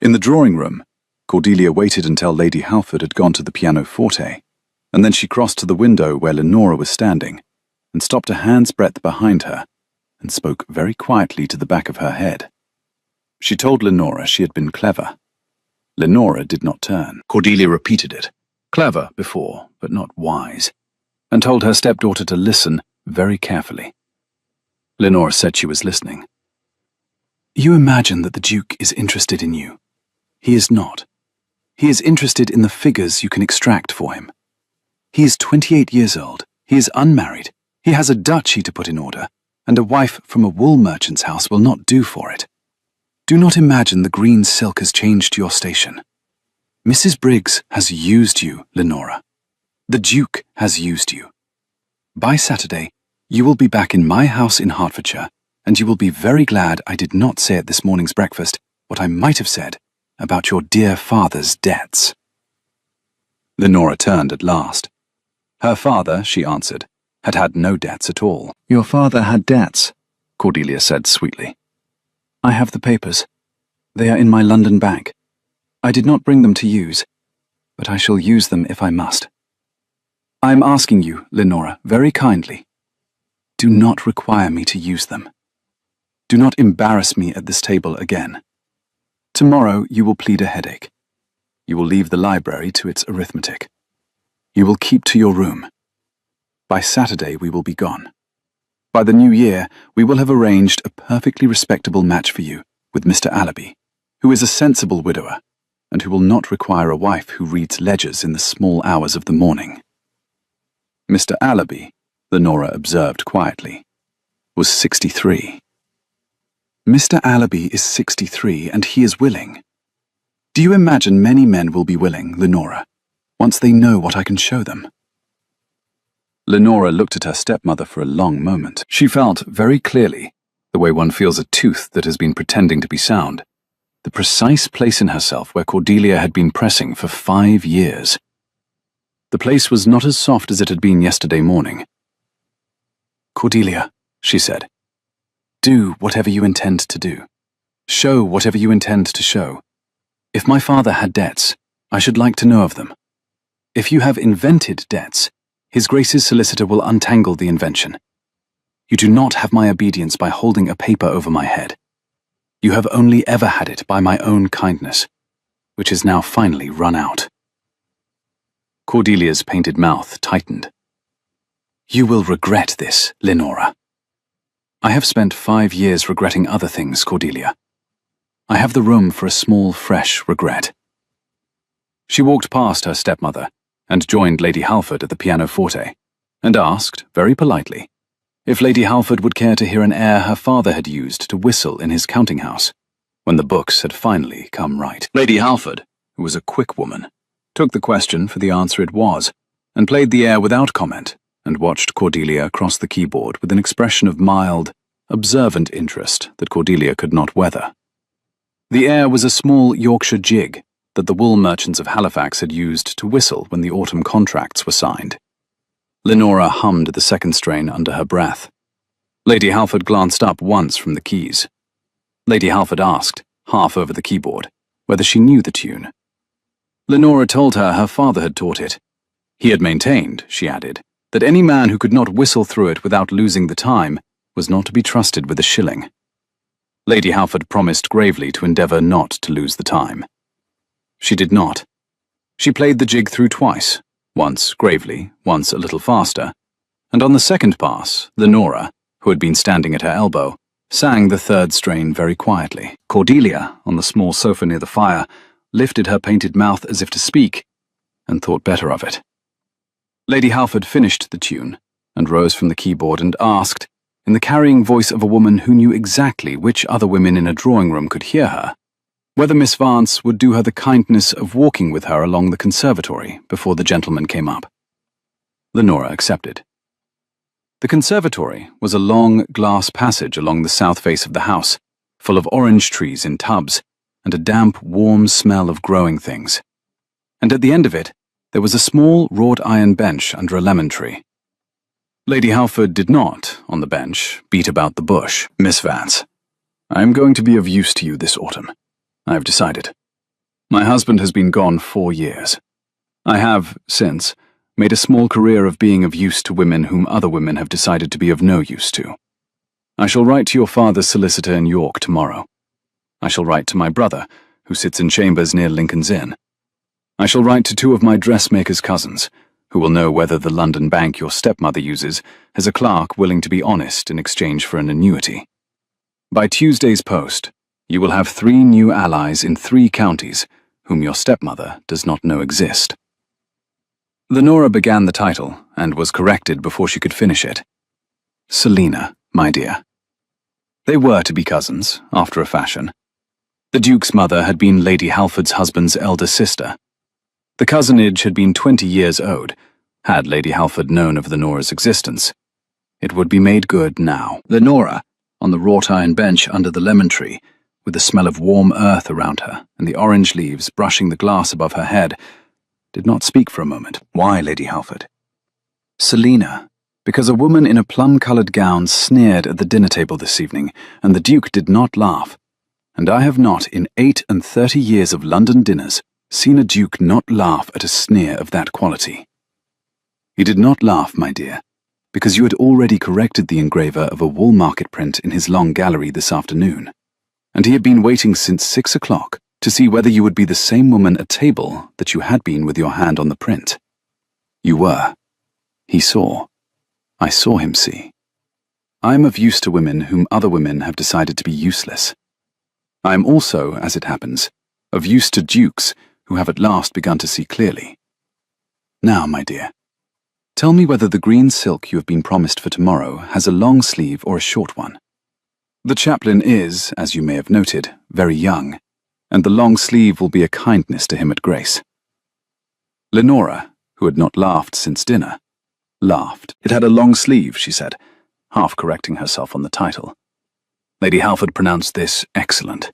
[SPEAKER 1] In the drawing room, Cordelia waited until Lady Halford had gone to the pianoforte, and then she crossed to the window where Lenora was standing, and stopped a hand's breadth behind her, and spoke very quietly to the back of her head. She told Lenora she had been clever. Lenora did not turn. Cordelia repeated it, clever before, but not wise, and told her stepdaughter to listen very carefully. Lenora said she was listening. You imagine that the Duke is interested in you. He is not. He is interested in the figures you can extract for him. He is 28 years old. He is unmarried. He has a duchy to put in order, and a wife from a wool merchant's house will not do for it. Do not imagine the green silk has changed your station. Mrs. Briggs has used you, Lenora. The Duke has used you. By Saturday, you will be back in my house in Hertfordshire, and you will be very glad I did not say at this morning's breakfast what I might have said about your dear father's debts. Lenora turned at last. Her father, she answered, had had no debts at all. Your father had debts, Cordelia said sweetly. I have the papers. They are in my London bank. I did not bring them to use, but I shall use them if I must. I am asking you, Lenora, very kindly, do not require me to use them. Do not embarrass me at this table again. Tomorrow you will plead a headache. You will leave the library to its arithmetic. You will keep to your room. By Saturday we will be gone. By the new year we will have arranged a perfectly respectable match for you with Mr. Allaby, who is a sensible widower, and who will not require a wife who reads ledgers in the small hours of the morning. Mr. Allaby, Lenora observed quietly, was 63. Mr. Allaby is 63, and he is willing. Do you imagine many men will be willing, Lenora, once they know what I can show them? Lenora looked at her stepmother for a long moment. She felt very clearly, the way one feels a tooth that has been pretending to be sound, the precise place in herself where Cordelia had been pressing for 5 years. The place was not as soft as it had been yesterday morning. Cordelia, she said, do whatever you intend to do. Show whatever you intend to show. If my father had debts, I should like to know of them. If you have invented debts, His Grace's solicitor will untangle the invention. You do not have my obedience by holding a paper over my head. You have only ever had it by my own kindness, which is now finally run out. Cordelia's painted mouth tightened. You will regret this, Lenora. I have spent 5 years regretting other things, Cordelia. I have the room for a small, fresh regret. She walked past her stepmother and joined Lady Halford at the pianoforte, and asked, very politely, if Lady Halford would care to hear an air her father had used to whistle in his counting-house, when the books had finally come right. Lady Halford, who was a quick woman, took the question for the answer it was, and played the air without comment, and watched Cordelia across the keyboard with an expression of mild, observant interest that Cordelia could not weather. The air was a small Yorkshire jig that the wool merchants of Halifax had used to whistle when the autumn contracts were signed. Lenora hummed the second strain under her breath. Lady Halford glanced up once from the keys. Lady Halford asked, half over the keyboard, whether she knew the tune. Lenora told her father had taught it. He had maintained, she added, that any man who could not whistle through it without losing the time was not to be trusted with a shilling. Lady Halford promised gravely to endeavour not to lose the time. She did not. She played the jig through twice, once gravely, once a little faster, and on the second pass, Lenora, who had been standing at her elbow, sang the third strain very quietly. Cordelia, on the small sofa near the fire, lifted her painted mouth as if to speak, and thought better of it. Lady Halford finished the tune, and rose from the keyboard and asked, in the carrying voice of a woman who knew exactly which other women in a drawing-room could hear her, whether Miss Vance would do her the kindness of walking with her along the conservatory before the gentleman came up. Lenora accepted. The conservatory was a long glass passage along the south face of the house, full of orange trees in tubs, and a damp, warm smell of growing things. And at the end of it, there was a small wrought iron bench under a lemon tree. Lady Halford did not, on the bench, beat about the bush. Miss Vance, I am going to be of use to you this autumn. I have decided. My husband has been gone 4 years. I have, since, made a small career of being of use to women whom other women have decided to be of no use to. I shall write to your father's solicitor in York tomorrow. I shall write to my brother, who sits in chambers near Lincoln's Inn. I shall write to 2 of my dressmaker's cousins, who will know whether the London bank your stepmother uses has a clerk willing to be honest in exchange for an annuity. By Tuesday's post, you will have 3 new allies in 3 counties, whom your stepmother does not know exist. Lenora began the title, and was corrected before she could finish it. Selina, my dear. They were to be cousins, after a fashion. The Duke's mother had been Lady Halford's husband's elder sister. The cousinage had been 20 years old, had Lady Halford known of Lenora's existence. It would be made good now. Lenora, on the wrought iron bench under the lemon tree, with the smell of warm earth around her and the orange leaves brushing the glass above her head, did not speak for a moment. Why, Lady Halford? Selina, because a woman in a plum-coloured gown sneered at the dinner table this evening, and the Duke did not laugh. And I have not, in 38 years of London dinners, seen a Duke not laugh at a sneer of that quality. He did not laugh, my dear, because you had already corrected the engraver of a wool market print in his long gallery this afternoon, and he had been waiting since 6 o'clock to see whether you would be the same woman at table that you had been with your hand on the print. You were. He saw. I saw him see. I am of use to women whom other women have decided to be useless. I am also, as it happens, of use to dukes who have at last begun to see clearly. Now, my dear, tell me whether the green silk you have been promised for tomorrow has a long sleeve or a short one. The chaplain is, as you may have noted, very young, and the long sleeve will be a kindness to him at grace. Lenora, who had not laughed since dinner, laughed. It had a long sleeve, she said, half correcting herself on the title. Lady Halford pronounced this excellent.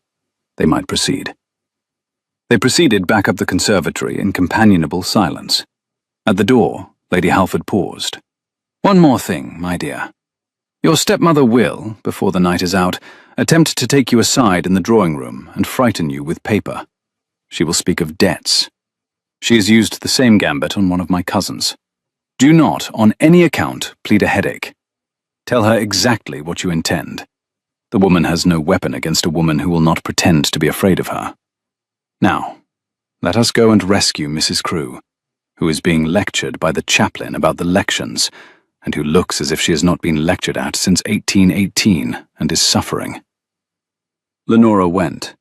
[SPEAKER 1] They might proceed. They proceeded back up the conservatory in companionable silence. At the door, Lady Halford paused. One more thing, my dear. Your stepmother will, before the night is out, attempt to take you aside in the drawing-room and frighten you with paper. She will speak of debts. She has used the same gambit on one of my cousins. Do not, on any account, plead a headache. Tell her exactly what you intend. The woman has no weapon against a woman who will not pretend to be afraid of her. Now, let us go and rescue Mrs. Crewe, who is being lectured by the chaplain about the lections, and who looks as if she has not been lectured at since 1818 and is suffering. Lenora went.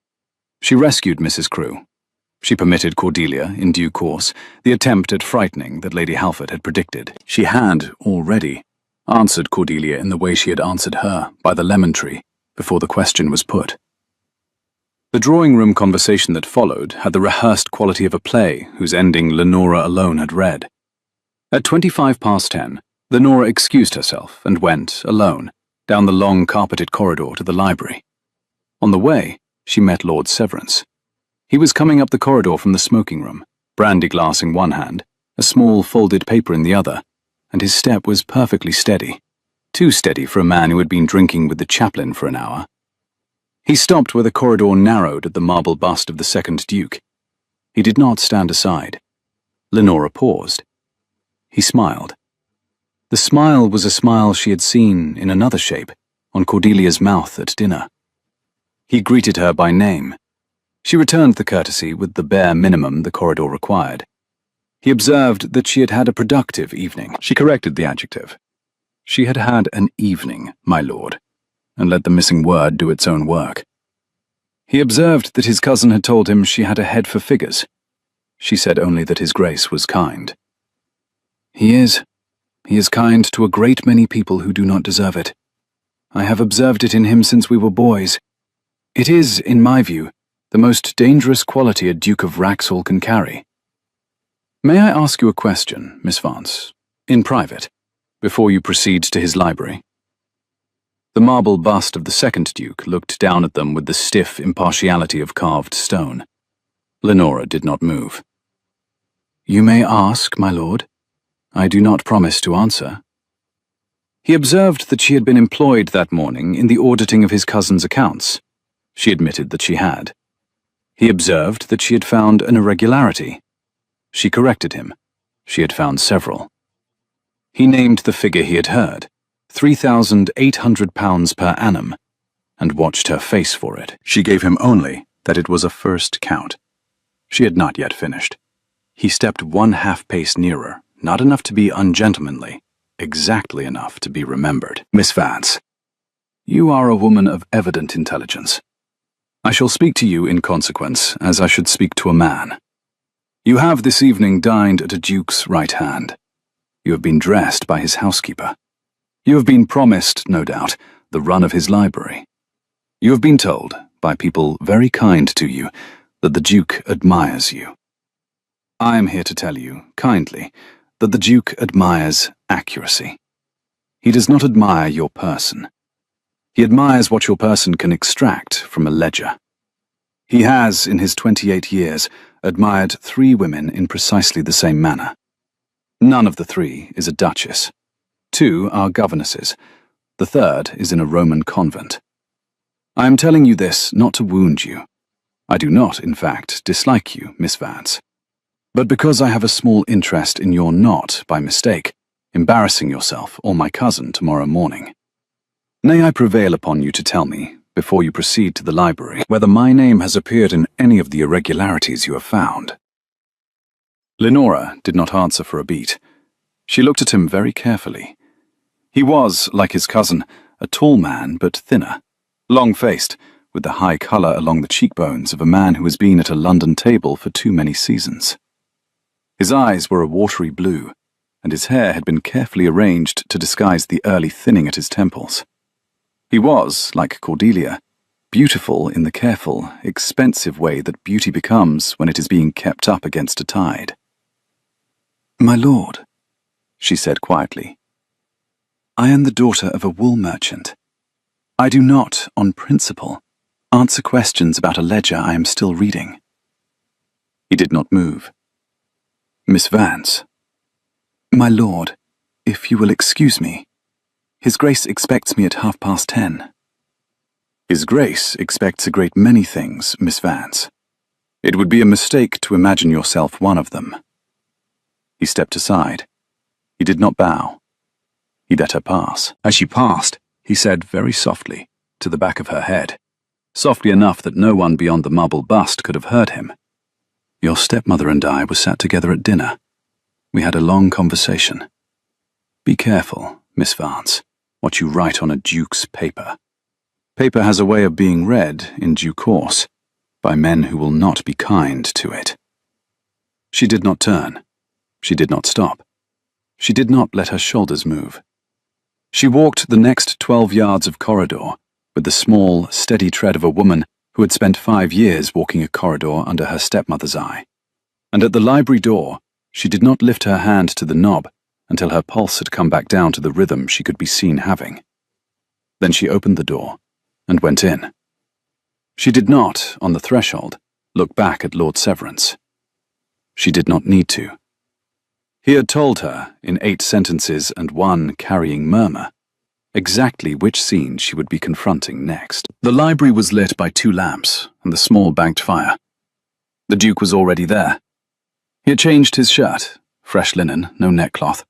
[SPEAKER 1] She rescued Mrs. Crewe. She permitted Cordelia, in due course, the attempt at frightening that Lady Halford had predicted. She had, already, answered Cordelia in the way she had answered her, by the lemon tree, before the question was put. The drawing-room conversation that followed had the rehearsed quality of a play whose ending Lenora alone had read. At 10:25, Lenora excused herself and went, alone, down the long carpeted corridor to the library. On the way, she met Lord Severance. He was coming up the corridor from the smoking room, brandy glass in one hand, a small folded paper in the other, and his step was perfectly steady, too steady for a man who had been drinking with the chaplain for an hour. He stopped where the corridor narrowed at the marble bust of the second Duke. He did not stand aside. Lenora paused. He smiled. The smile was a smile she had seen in another shape on Cordelia's mouth at dinner. He greeted her by name. She returned the courtesy with the bare minimum the corridor required. He observed that she had had a productive evening. She corrected the adjective. She had had an evening, my lord, and let the missing word do its own work. He observed that his cousin had told him she had a head for figures. She said only that his grace was kind. He is kind to a great many people who do not deserve it. I have observed it in him since we were boys. It is, in my view, the most dangerous quality a Duke of Wraxall can carry. May I ask you a question, Miss Vance, in private, before you proceed to his library? The marble bust of the second Duke looked down at them with the stiff impartiality of carved stone. Lenora did not move. You may ask, my lord. I do not promise to answer. He observed that she had been employed that morning in the auditing of his cousin's accounts. She admitted that she had. He observed that she had found an irregularity. She corrected him. She had found several. He named the figure he had heard, £3,800 per annum, and watched her face for it. She gave him only that it was a first count. She had not yet finished. He stepped 1/2 pace nearer, not enough to be ungentlemanly, exactly enough to be remembered. Miss Vance, you are a woman of evident intelligence. I shall speak to you in consequence, as I should speak to a man. You have this evening dined at a duke's right hand. You have been dressed by his housekeeper. You have been promised, no doubt, the run of his library. You have been told, by people very kind to you, that the Duke admires you. I am here to tell you, kindly, that the Duke admires accuracy. He does not admire your person. He admires what your person can extract from a ledger. He has, in his 28 years, admired 3 women in precisely the same manner. None of the 3 is a duchess. 2 are governesses. The 3rd is in a Roman convent. I am telling you this not to wound you. I do not, in fact, dislike you, Miss Vance, but because I have a small interest in your not, by mistake, embarrassing yourself or my cousin tomorrow morning. May I prevail upon you to tell me, before you proceed to the library, whether my name has appeared in any of the irregularities you have found? Lenora did not answer for a beat. She looked at him very carefully. He was, like his cousin, a tall man but thinner, long-faced, with the high colour along the cheekbones of a man who has been at a London table for too many seasons. His eyes were a watery blue, and his hair had been carefully arranged to disguise the early thinning at his temples. He was, like Cordelia, beautiful in the careful, expensive way that beauty becomes when it is being kept up against a tide. My lord, she said quietly, I am the daughter of a wool merchant. I do not, on principle, answer questions about a ledger I am still reading. He did not move. Miss Vance. My lord, if you will excuse me. His Grace expects me at 10:30. His Grace expects a great many things, Miss Vance. It would be a mistake to imagine yourself one of them. He stepped aside. He did not bow. He let her pass. As she passed, he said very softly, to the back of her head, softly enough that no one beyond the marble bust could have heard him. Your stepmother and I were sat together at dinner. We had a long conversation. Be careful, Miss Vance, what you write on a duke's paper. Paper has a way of being read, in due course, by men who will not be kind to it. She did not turn. She did not stop. She did not let her shoulders move. She walked the next 12 yards of corridor with the small, steady tread of a woman who had spent 5 years walking a corridor under her stepmother's eye. And at the library door, she did not lift her hand to the knob until her pulse had come back down to the rhythm she could be seen having. Then she opened the door and went in. She did not, on the threshold, look back at Lord Severance. She did not need to. He had told her, in 8 sentences and 1 carrying murmur, exactly which scene she would be confronting next. The library was lit by 2 lamps and the small banked fire. The Duke was already there. He had changed his shirt, fresh linen, no neckcloth,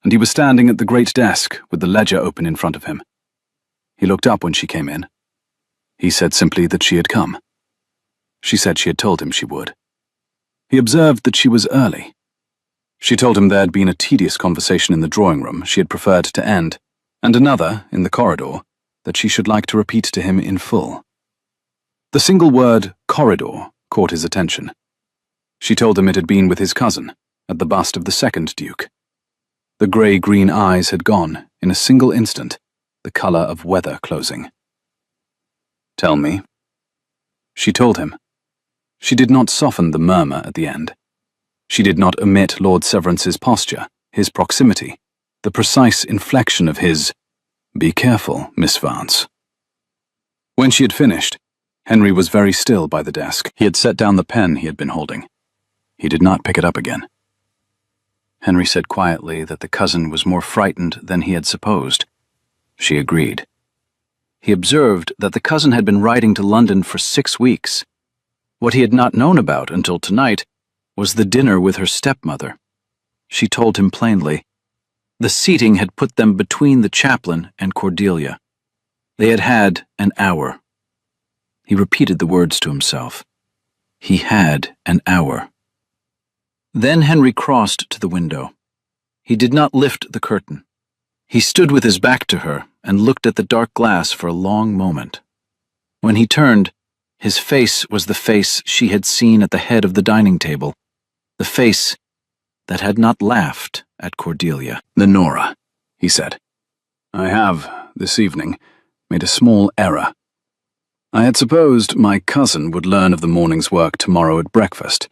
[SPEAKER 1] and he was standing at the great desk with the ledger open in front of him. He looked up when she came in. He said simply that she had come. She said she had told him she would. He observed that she was early. She told him there had been a tedious conversation in the drawing room she had preferred to end, and another, in the corridor, that she should like to repeat to him in full. The single word, corridor, caught his attention. She told him it had been with his cousin, at the bust of the 2nd Duke. The grey-green eyes had gone, in a single instant, the colour of weather closing. "Tell me." She told him. She did not soften the murmur at the end. She did not omit Lord Severance's posture, his proximity, the precise inflection of his, "Be careful, Miss Vance." When she had finished, Henry was very still by the desk. He had set down the pen he had been holding. He did not pick it up again. Henry said quietly that the cousin was more frightened than he had supposed. She agreed. He observed that the cousin had been writing to London for 6 weeks. What he had not known about until tonight was the dinner with her stepmother. She told him plainly. The seating had put them between the chaplain and Cordelia. They had had an hour. He repeated the words to himself. He had an hour. Then Henry crossed to the window. He did not lift the curtain. He stood with his back to her and looked at the dark glass for a long moment. When he turned, his face was the face she had seen at the head of the dining table, the face that had not laughed at Cordelia. "Lenora," he said, "I have, this evening, made a small error. I had supposed my cousin would learn of the morning's work tomorrow at breakfast.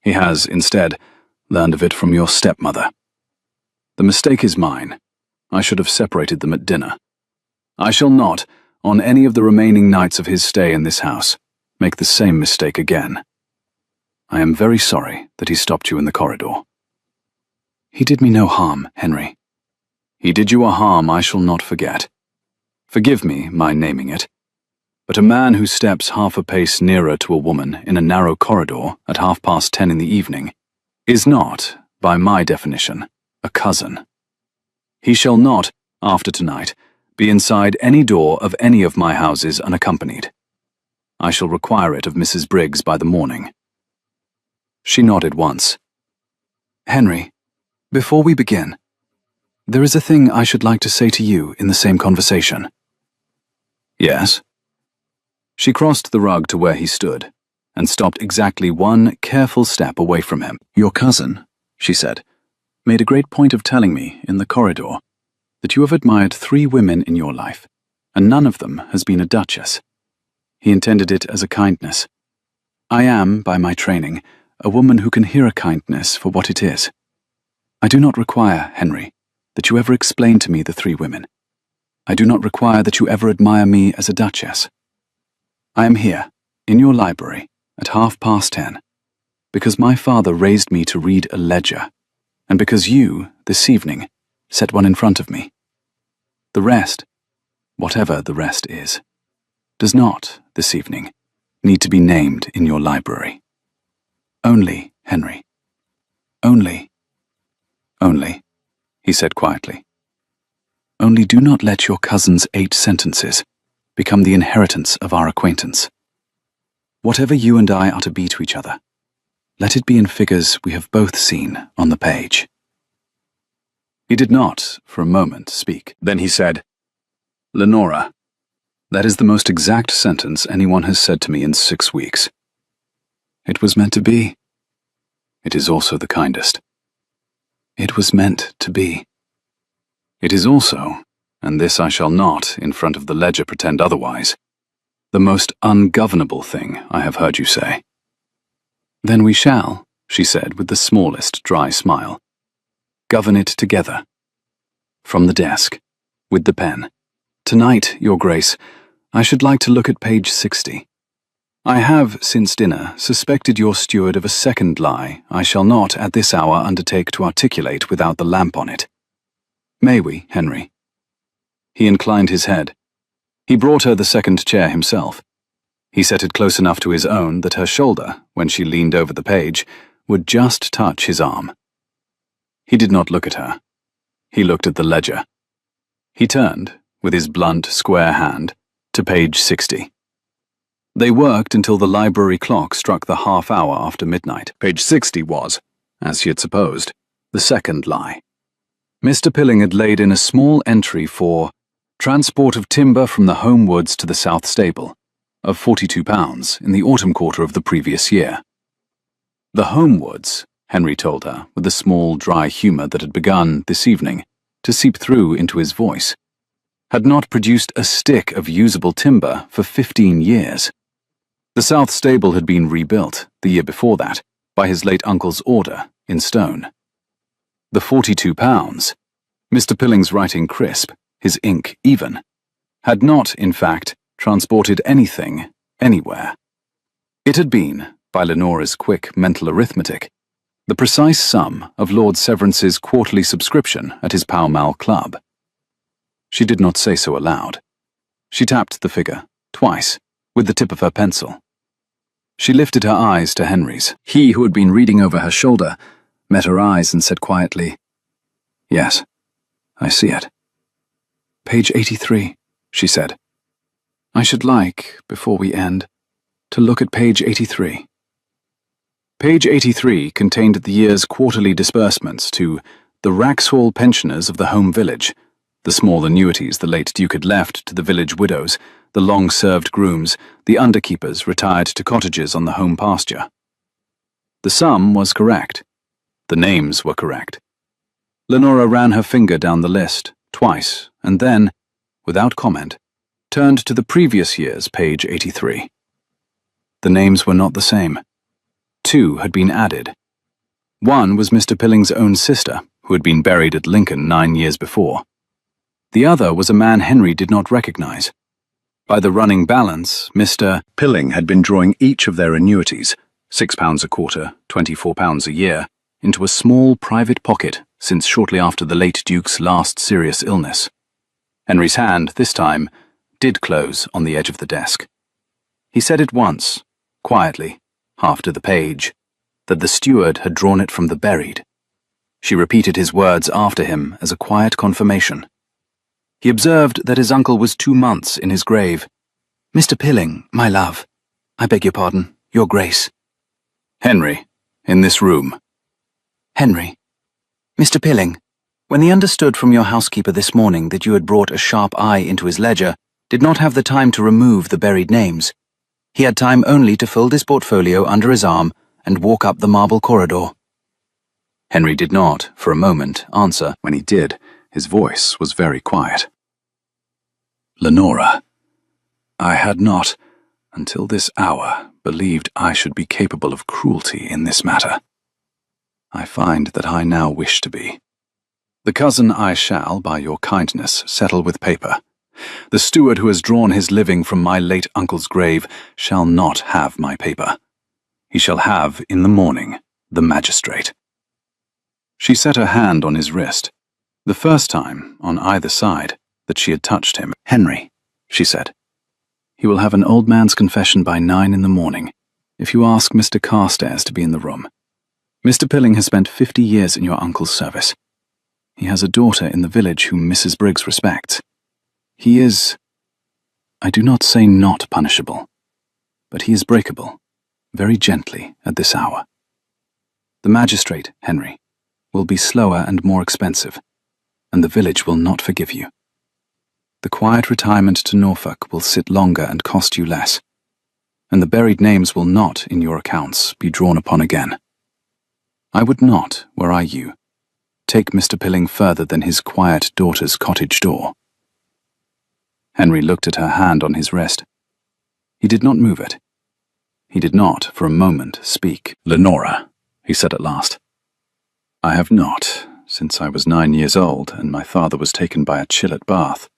[SPEAKER 1] He has, instead, learned of it from your stepmother. The mistake is mine. I should have separated them at dinner. I shall not, on any of the remaining nights of his stay in this house, make the same mistake again. I am very sorry that he stopped you in the corridor." "He did me no harm, Henry." "He did you a harm I shall not forget. Forgive me my naming it, but a man who steps half a pace nearer to a woman in a narrow corridor at 10:30 in the evening is not, by my definition, a cousin. He shall not, after tonight, be inside any door of any of my houses unaccompanied. I shall require it of Mrs. Briggs by the morning." She nodded once. "Henry, before we begin, there is a thing I should like to say to you in the same conversation." "Yes?" She crossed the rug to where he stood, and stopped exactly 1 careful step away from him. "Your cousin," she said, "made a great point of telling me, in the corridor, that you have admired 3 women in your life, and none of them has been a duchess. He intended it as a kindness. I am, by my training, a woman who can hear a kindness for what it is. I do not require, Henry, that you ever explain to me the 3 women. I do not require that you ever admire me as a duchess. I am here, in your library, at 10:30, because my father raised me to read a ledger, and because you, this evening, set one in front of me. The rest, whatever the rest is, does not, this evening, need to be named in your library. Only, Henry. Only, he said quietly. Only do not let your cousin's 8 sentences become the inheritance of our acquaintance. Whatever you and I are to be to each other, let it be in figures we have both seen on the page." He did not, for a moment, speak. Then he said, "Lenora, that is the most exact sentence anyone has said to me in 6 weeks. It was meant to be. It is also the kindest. It was meant to be. It is also, and this I shall not, in front of the ledger, pretend otherwise, The most ungovernable thing, I have heard you say. Then we shall, she said with the smallest dry smile. Govern it together. From the desk, with the pen. Tonight, Your Grace, I should like to look at page 60. I have, since dinner, suspected your steward of a second lie I shall not at this hour undertake to articulate without the lamp on it. May we, Henry? He inclined his head. He brought her the second chair himself. He set it close enough to his own that her shoulder, when she leaned over the page, would just touch his arm. He did not look at her. He looked at the ledger. He turned, with his blunt, square hand, to page 60. They worked until the library clock struck the half-hour after midnight. Page 60 was, as she had supposed, the second lie. Mr. Pilling had laid in a small entry for transport of timber from the home woods to the south stable, of £42 in the autumn quarter of the previous year. The home woods, Henry told her, with the small, dry humour that had begun, this evening, to seep through into his voice, had not produced a stick of usable timber for 15 years. The south stable had been rebuilt, the year before that, by his late uncle's order, in stone. The £42, Mr. Pilling's writing crisp, his ink even, had not, in fact, transported anything, anywhere. It had been, by Lenora's quick mental arithmetic, the precise sum of Lord Severance's quarterly subscription at his Pall Mall club. She did not say so aloud. She tapped the figure, twice, with the tip of her pencil. She lifted her eyes to Henry's. He, who had been reading over her shoulder, met her eyes and said quietly, "Yes, I see it." "Page 83, she said. "I should like, before we end, to look at page 83. Page 83 contained the year's quarterly disbursements to the Wraxhall pensioners of the home village, the small annuities the late Duke had left to the village widows, the long-served grooms, the underkeepers retired to cottages on the home pasture. The sum was correct. The names were correct. Lenora ran her finger down the list, twice, and then, without comment, turned to the previous year's page 83. The names were not the same. 2 had been added. One was Mr. Pilling's own sister, who had been buried at Lincoln 9 years before. The other was a man Henry did not recognize. By the running balance, Mr. Pilling had been drawing each of their annuities, £6 a quarter, £24 a year, into a small private pocket since shortly after the late Duke's last serious illness. Henry's hand, this time, did close on the edge of the desk. He said it once, quietly, half to the page, that the steward had drawn it from the buried. She repeated his words after him as a quiet confirmation. He observed that his uncle was 2 months in his grave. "Mr. Pilling, my love. I beg your pardon, Your Grace." "Henry, in this room." "Henry. Mr. Pilling, when he understood from your housekeeper this morning that you had brought a sharp eye into his ledger, did not have the time to remove the buried names. He had time only to fold his portfolio under his arm and walk up the marble corridor." Henry did not, for a moment, answer. When he did, his voice was very quiet. "Lenora, I had not, until this hour, believed I should be capable of cruelty in this matter. I find that I now wish to be. The cousin I shall, by your kindness, settle with paper. The steward who has drawn his living from my late uncle's grave shall not have my paper. He shall have, in the morning, the magistrate." She set her hand on his wrist, the first time, on either side, that she had touched him. "Henry," she said, "he will have an old man's confession by 9 in the morning, if you ask Mr. Carstairs to be in the room. Mr. Pilling has spent 50 years in your uncle's service. He has a daughter in the village whom Mrs. Briggs respects. He is, I do not say not punishable, but he is breakable, very gently at this hour. The magistrate, Henry, will be slower and more expensive, and the village will not forgive you. The quiet retirement to Norfolk will sit longer and cost you less, and the buried names will not, in your accounts, be drawn upon again. I would not, were I you, take Mr. Pilling further than his quiet daughter's cottage door." Henry looked at her hand on his wrist. He did not move it. He did not, for a moment, speak. "Lenora," he said at last. "I have not, since I was 9 years old and my father was taken by a chill at Bath,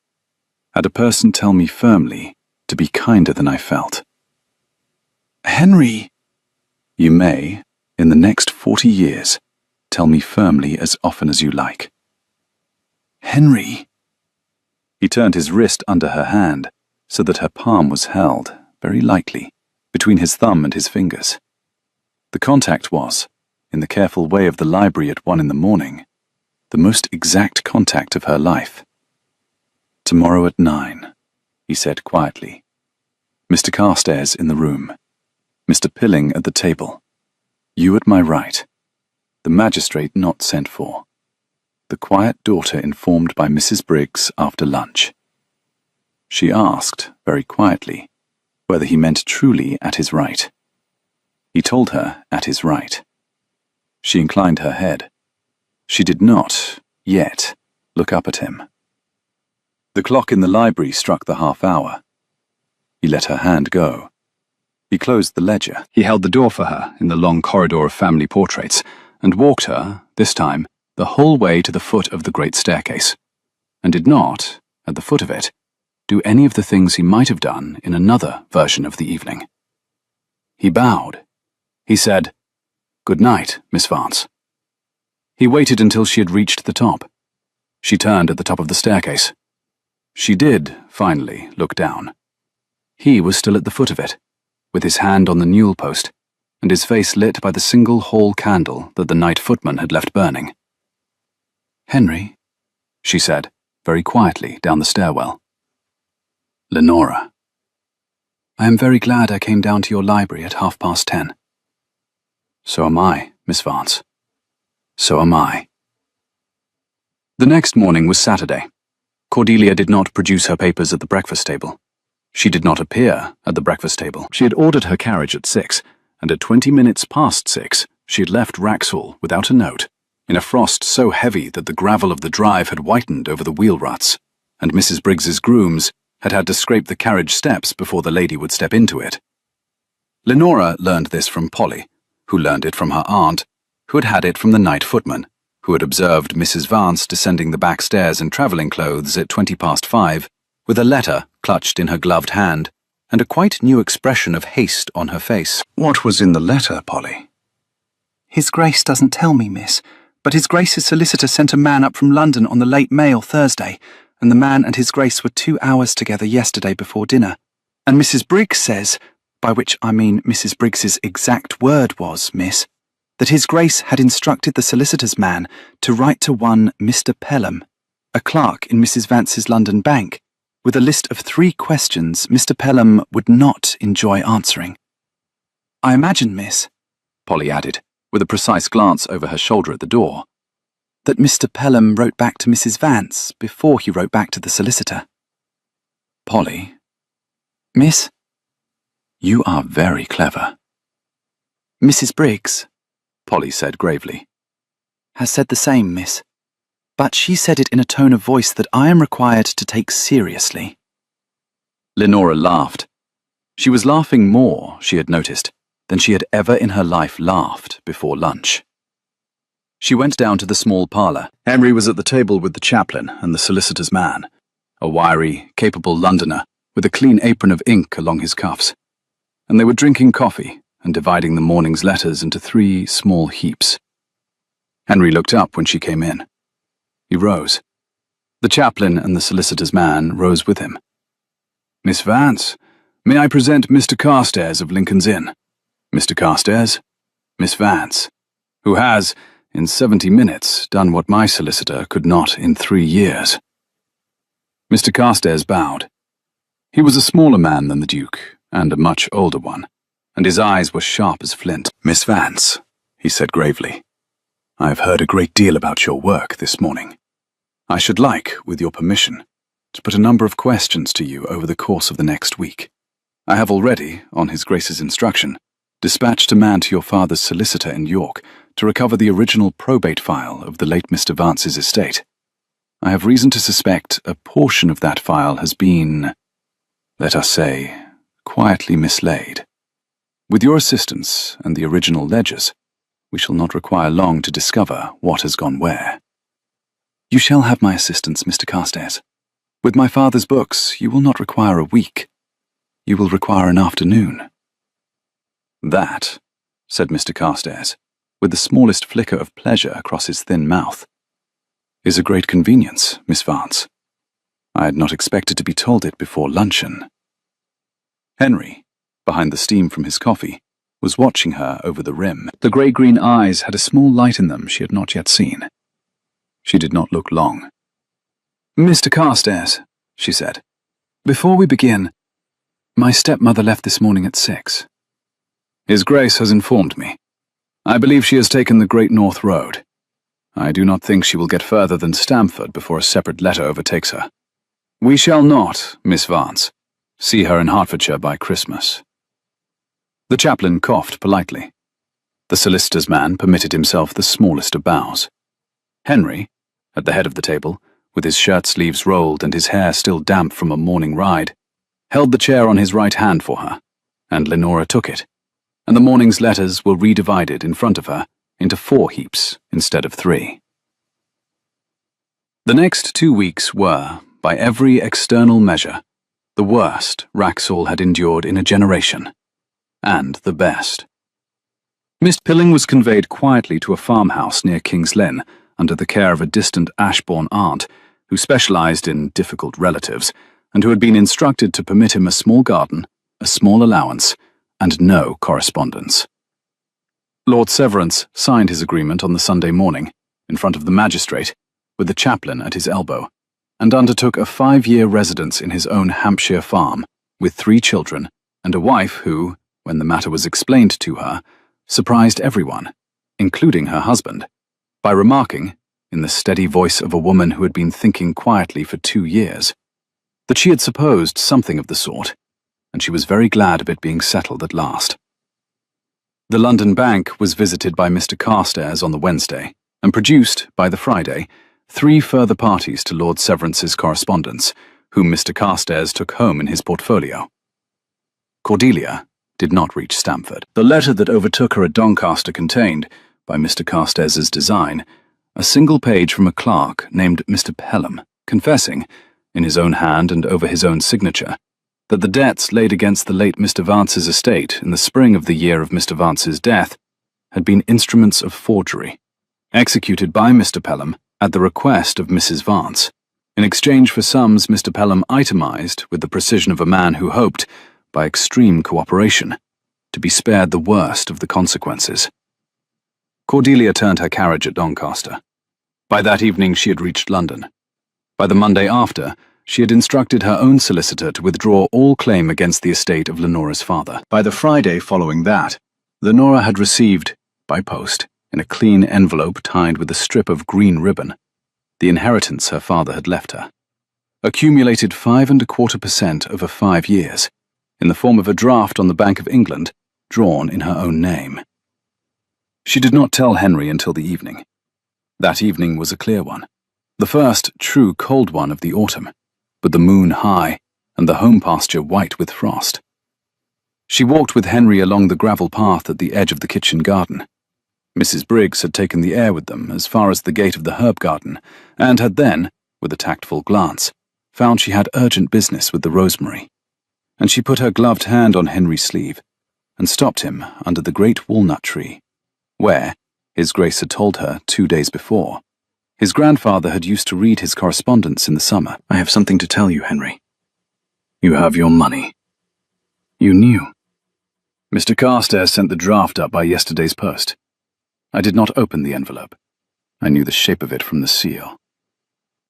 [SPEAKER 1] had a person tell me firmly to be kinder than I felt." "Henry!" "You may, in the next 40 years, tell me firmly as often as you like." "Henry!" He turned his wrist under her hand so that her palm was held, very lightly, between his thumb and his fingers. The contact was, in the careful way of the library at 1 in the morning, the most exact contact of her life. "Tomorrow at 9, he said quietly. "Mr. Carstairs in the room. Mr. Pilling at the table. You at my right. The magistrate not sent for. The quiet daughter informed by Mrs. Briggs after lunch." She asked, very quietly, whether he meant truly at his right. He told her at his right. She inclined her head. She did not, yet, look up at him. The clock in the library struck the half-hour. He let her hand go. He closed the ledger. He held the door for her in the long corridor of family portraits, and walked her, this time, the whole way to the foot of the great staircase, and did not, at the foot of it, do any of the things he might have done in another version of the evening. He bowed. He said, "Good night, Miss Vance." He waited until she had reached the top. She turned at the top of the staircase. She did, finally, look down. He was still at the foot of it, with his hand on the newel post, and his face lit by the single hall candle that the night footman had left burning. "Henry," she said, very quietly down the stairwell. "Lenora." "I am very glad I came down to your library at 10:30. "So am I, Miss Vance. So am I." The next morning was Saturday. Cordelia did not produce her papers at the breakfast table. She did not appear at the breakfast table. She had ordered her carriage at 6, and at 20 minutes past 6, she had left Wraxhall without a note, in a frost so heavy that the gravel of the drive had whitened over the wheel ruts, and Mrs. Briggs's grooms had had to scrape the carriage steps before the lady would step into it. Lenora learned this from Polly, who learned it from her aunt, who had it from the night footman, who had observed Mrs. Vance descending the back stairs in travelling clothes at 5:20, with a letter clutched in her gloved hand, and a quite new expression of haste on her face. "What was in the letter, Polly?" "His Grace doesn't tell me, miss, but His Grace's solicitor sent a man up from London on the late mail Thursday, and the man and His Grace were 2 hours together yesterday before dinner. And Mrs. Briggs says, by which I mean Mrs. Briggs's exact word was, miss, that His Grace had instructed the solicitor's man to write to one Mr. Pelham, a clerk in Mrs. Vance's London bank, with a list of 3 questions Mr. Pelham would not enjoy answering. I imagine, miss," Polly added, with a precise glance over her shoulder at the door, "that Mr. Pelham wrote back to Mrs. Vance before he wrote back to the solicitor." "Polly." "Miss?" "You are very clever." "Mrs. Briggs," Polly said gravely, "has said the same, miss, but she said it in a tone of voice that I am required to take seriously." Lenora laughed. She was laughing more, she had noticed, than she had ever in her life laughed before lunch. She went down to the small parlour. Henry was at the table with the chaplain and the solicitor's man, a wiry, capable Londoner with a clean apron of ink along his cuffs, and they were drinking coffee and dividing the morning's letters into 3 small heaps. Henry looked up when she came in. He rose. The chaplain and the solicitor's man rose with him. "Miss Vance, may I present Mr. Carstairs of Lincoln's Inn? Mr. Carstairs, Miss Vance, who has, in 70 minutes, done what my solicitor could not in 3 years." Mr. Carstairs bowed. He was a smaller man than the Duke, and a much older one, and his eyes were sharp as flint. "Miss Vance," he said gravely, "I have heard a great deal about your work this morning. I should like, with your permission, to put a number of questions to you over the course of the next week. I have already, on His Grace's instruction, dispatched a man to your father's solicitor in York to recover the original probate file of the late Mr. Vance's estate. I have reason to suspect a portion of that file has been, let us say, quietly mislaid. With your assistance and the original ledgers, we shall not require long to discover what has gone where. You shall have my assistance, Mr. Carstairs. With my father's books, you will not require a week. You will require an afternoon. That, said Mr. Carstairs, with the smallest flicker of pleasure across his thin mouth, is a great convenience, Miss Vance. I had not expected to be told it before luncheon. Henry, behind the steam from his coffee, was watching her over the rim. The grey-green eyes had a small light in them she had not yet seen. She did not look long. Mr. Carstairs, she said, before we begin, my stepmother left this morning at 6. His Grace has informed me. I believe she has taken the Great North Road. I do not think she will get further than Stamford before a separate letter overtakes her. We shall not, Miss Vance, see her in Hertfordshire by Christmas. The chaplain coughed politely. The solicitor's man permitted himself the smallest of bows. Henry, at the head of the table, with his shirt sleeves rolled and his hair still damp from a morning ride, held the chair on his right hand for her, and Lenora took it, and the morning's letters were redivided in front of her into 4 heaps instead of 3. The next 2 weeks were, by every external measure, the worst Wraxall had endured in a generation, and the best. Miss Pilling was conveyed quietly to a farmhouse near King's Lynn under the care of a distant Ashbourne aunt who specialised in difficult relatives and who had been instructed to permit him a small garden, a small allowance, and no correspondence. Lord Severance signed his agreement on the Sunday morning, in front of the magistrate, with the chaplain at his elbow, and undertook a 5-year residence in his own Hampshire farm, with 3 children, and a wife who, when the matter was explained to her, surprised everyone, including her husband, by remarking, in the steady voice of a woman who had been thinking quietly for 2 years, that she had supposed something of the sort, and she was very glad of it being settled at last. The London Bank was visited by Mr. Carstairs on the Wednesday, and produced, by the Friday, 3 further parties to Lord Severance's correspondence, whom Mr. Carstairs took home in his portfolio. Cordelia did not reach Stamford. The letter that overtook her at Doncaster contained, by Mr. Carstairs's design, a single page from a clerk named Mr. Pelham, confessing, in his own hand and over his own signature, that the debts laid against the late Mr. Vance's estate in the spring of the year of Mr. Vance's death had been instruments of forgery, executed by Mr. Pelham at the request of Mrs. Vance, in exchange for sums Mr. Pelham itemized with the precision of a man who hoped, by extreme cooperation, to be spared the worst of the consequences. Cordelia turned her carriage at Doncaster. By that evening she had reached London. By the Monday after, she had instructed her own solicitor to withdraw all claim against the estate of Lenora's father. By the Friday following that, Lenora had received, by post, in a clean envelope tied with a strip of green ribbon, the inheritance her father had left her, accumulated 5.25% over 5 years, in the form of a draft on the Bank of England, drawn in her own name. She did not tell Henry until the evening. That evening was a clear one, the first true cold one of the autumn, with the moon high and the home pasture white with frost. She walked with Henry along the gravel path at the edge of the kitchen garden. Mrs. Briggs had taken the air with them as far as the gate of the herb garden, and had then, with a tactful glance, found she had urgent business with the rosemary. And she put her gloved hand on Henry's sleeve, and stopped him under the great walnut tree, where, his Grace had told her 2 days before, his grandfather had used to read his correspondence in the summer. I have something to tell you, Henry. You have your money. You knew. Mr. Carstairs sent the draft up by yesterday's post. I did not open the envelope. I knew the shape of it from the seal.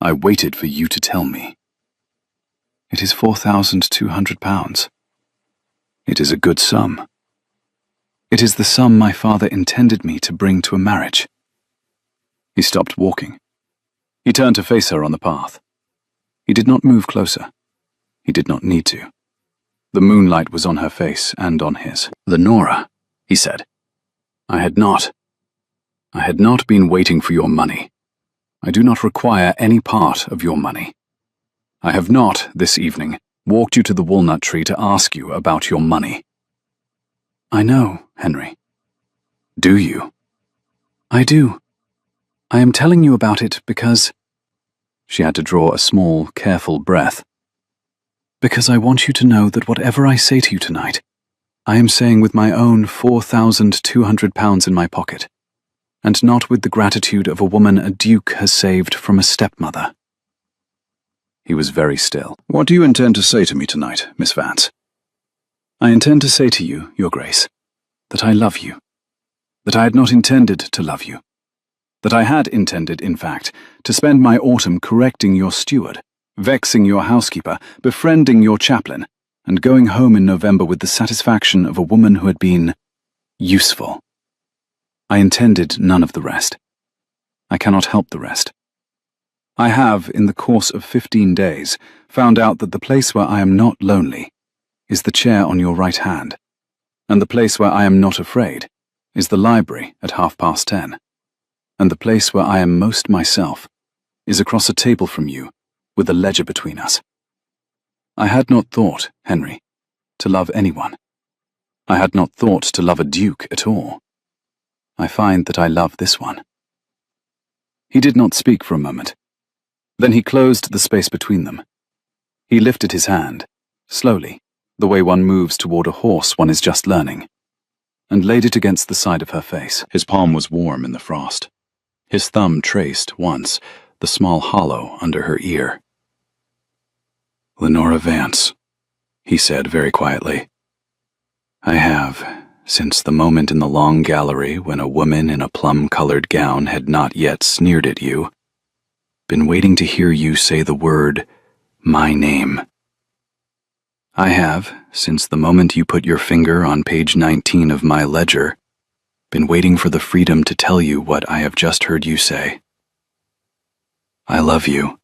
[SPEAKER 1] I waited for you to tell me. It is £4,200. It is a good sum. It is the sum my father intended me to bring to a marriage. He stopped walking. He turned to face her on the path. He did not move closer. He did not need to. The moonlight was on her face and on his. Lenora, he said, I had not been waiting for your money. I do not require any part of your money. I have not, this evening, walked you to the walnut tree to ask you about your money. I know, Henry. Do you? I do. I am telling you about it because... She had to draw a small, careful breath. Because I want you to know that whatever I say to you tonight, I am saying with my own £4,200 in my pocket, and not with the gratitude of a woman a duke has saved from a stepmother. He was very still. What do you intend to say to me tonight, Miss Vance? I intend to say to you, Your Grace, that I love you, that I had not intended to love you, that I had intended, in fact, to spend my autumn correcting your steward, vexing your housekeeper, befriending your chaplain, and going home in November with the satisfaction of a woman who had been useful. I intended none of the rest. I cannot help the rest. I have, in the course of 15 days, found out that the place where I am not lonely is the chair on your right hand, and the place where I am not afraid is the library at 10:30, and the place where I am most myself is across a table from you with a ledger between us. I had not thought, Henry, to love anyone. I had not thought to love a duke at all. I find that I love this one. He did not speak for a moment. Then he closed the space between them. He lifted his hand, slowly, the way one moves toward a horse one is just learning, and laid it against the side of her face. His palm was warm in the frost. His thumb traced, once, the small hollow under her ear. Lenora Vance, he said very quietly. I have, since the moment in the long gallery when a woman in a plum-colored gown had not yet sneered at you, been waiting to hear you say the word, my name. I have, since the moment you put your finger on page 19 of my ledger, been waiting for the freedom to tell you what I have just heard you say. I love you.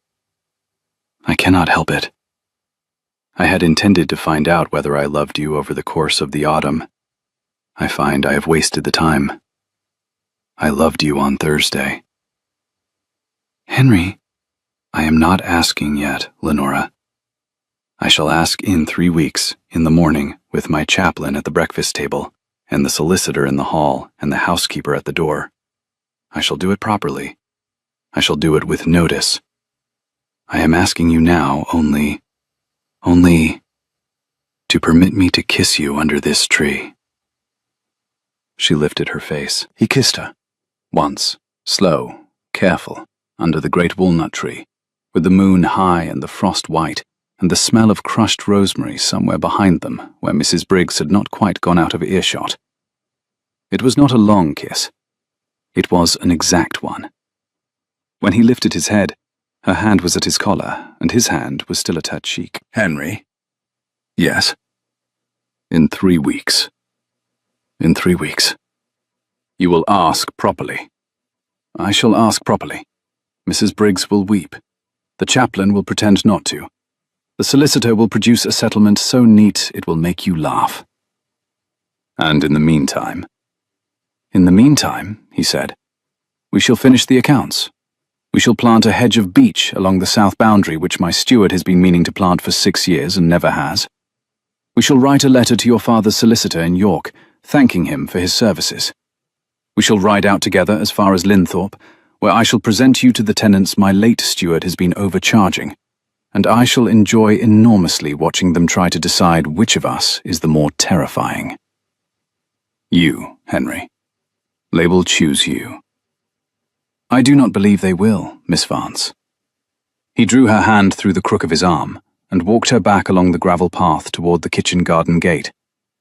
[SPEAKER 1] I cannot help it. I had intended to find out whether I loved you over the course of the autumn. I find I have wasted the time. I loved you on Thursday. Henry, I am not asking yet, Lenora. I shall ask in 3 weeks, in the morning, with my chaplain at the breakfast table, and the solicitor in the hall, and the housekeeper at the door. I shall do it properly. I shall do it with notice. I am asking you now only to permit me to kiss you under this tree. She lifted her face. He kissed her. Once, slow, careful, under the great walnut tree, with the moon high and the frost white, and the smell of crushed rosemary somewhere behind them where Mrs. Briggs had not quite gone out of earshot. It was not a long kiss. It was an exact one. When he lifted his head, her hand was at his collar, and his hand was still at her cheek. Henry? Yes. In 3 weeks. In 3 weeks. You will ask properly. I shall ask properly. Mrs. Briggs will weep. The chaplain will pretend not to. The solicitor will produce a settlement so neat it will make you laugh. And in the meantime? In the meantime, he said, we shall finish the accounts. We shall plant a hedge of beech along the south boundary which my steward has been meaning to plant for 6 years and never has. We shall write a letter to your father's solicitor in York, thanking him for his services. We shall ride out together as far as Linthorpe, where I shall present you to the tenants my late steward has been overcharging, and I shall enjoy enormously watching them try to decide which of us is the more terrifying. You, Henry. They will choose you. I do not believe they will, Miss Vance. He drew her hand through the crook of his arm and walked her back along the gravel path toward the kitchen garden gate,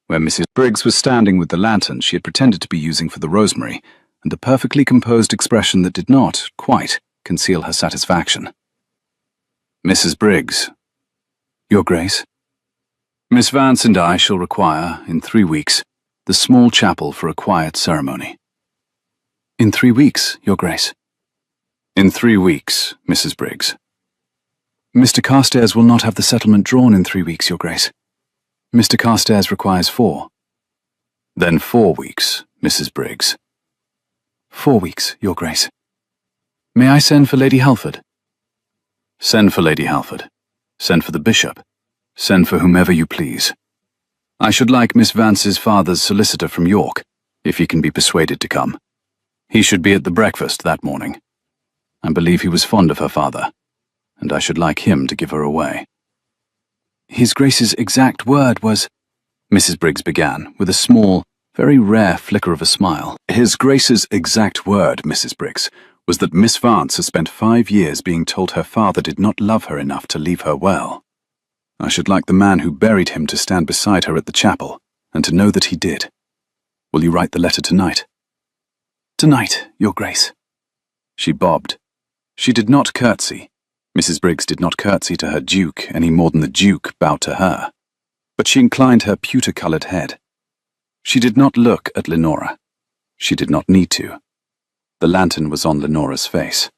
[SPEAKER 1] where Mrs. Briggs was standing with the lantern she had pretended to be using for the rosemary, and a perfectly composed expression that did not, quite, conceal her satisfaction. Mrs. Briggs. Your Grace. Miss Vance and I shall require, in 3 weeks, the small chapel for a quiet ceremony. In 3 weeks, Your Grace. In 3 weeks, Mrs. Briggs. Mr. Carstairs will not have the settlement drawn in 3 weeks, Your Grace. Mr. Carstairs requires 4. Then 4 weeks, Mrs. Briggs. 4 weeks, Your Grace. May I send for Lady Halford? Send for Lady Halford. Send for the bishop. Send for whomever you please. I should like Miss Vance's father's solicitor from York, if he can be persuaded to come. He should be at the breakfast that morning. I believe he was fond of her father, and I should like him to give her away." "His Grace's exact word was—" Mrs. Briggs began, with a small, very rare flicker of a smile. "His Grace's exact word, Mrs. Briggs, was that Miss Vance has spent 5 years being told her father did not love her enough to leave her well. I should like the man who buried him to stand beside her at the chapel, and to know that he did. Will you write the letter tonight?" "Tonight, Your Grace." She bobbed. She did not curtsy. Mrs. Briggs did not curtsy to her Duke any more than the Duke bowed to her. But she inclined her pewter-coloured head. She did not look at Lenora. She did not need to. The lantern was on Lenora's face.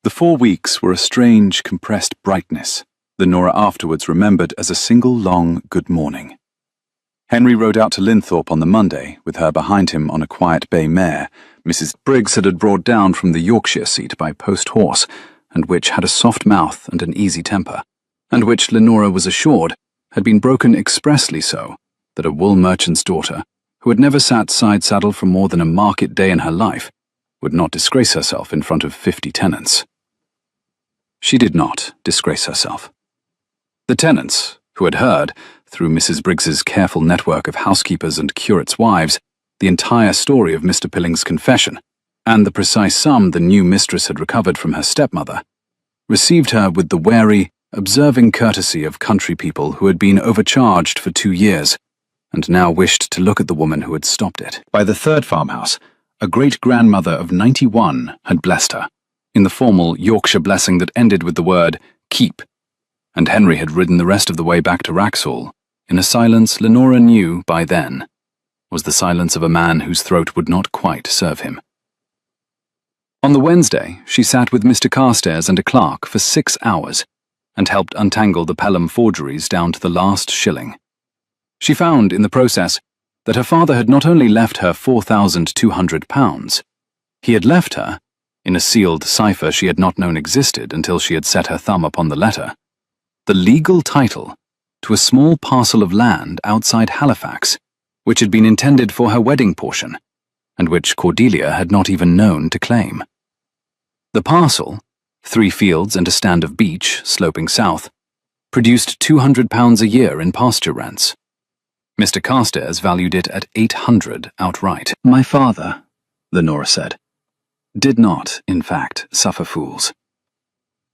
[SPEAKER 1] The 4 weeks were a strange, compressed brightness Lenora afterwards remembered as a single long good morning. Henry rode out to Linthorpe on the Monday, with her behind him on a quiet bay mare Mrs. Briggs had brought down from the Yorkshire seat by post-horse, and which had a soft mouth and an easy temper, and which Lenora was assured had been broken expressly so that a wool merchant's daughter, who had never sat side-saddle for more than a market day in her life, would not disgrace herself in front of 50 tenants. She did not disgrace herself. The tenants, who had heard, through Mrs. Briggs's careful network of housekeepers and curates' wives, the entire story of Mr. Pilling's confession, and the precise sum the new mistress had recovered from her stepmother, received her with the wary, observing courtesy of country people who had been overcharged for 2 years, and now wished to look at the woman who had stopped it. By the third farmhouse, a great-grandmother of 91 had blessed her, in the formal Yorkshire blessing that ended with the word "keep," and Henry had ridden the rest of the way back to Wraxall, in a silence Lenora knew by then was the silence of a man whose throat would not quite serve him. On the Wednesday, she sat with Mr. Carstairs and a clerk for 6 hours, and helped untangle the Pelham forgeries down to the last shilling. She found, in the process, that her father had not only left her £4,200, he had left her, in a sealed cipher she had not known existed until she had set her thumb upon the letter, the legal title to a small parcel of land outside Halifax, which had been intended for her wedding portion, and which Cordelia had not even known to claim. The parcel, 3 fields and a stand of beach sloping south, produced £200 a year in pasture rents. Mr. Carstairs valued it at £800 outright. "My father," Lenora said, "did not, in fact, suffer fools."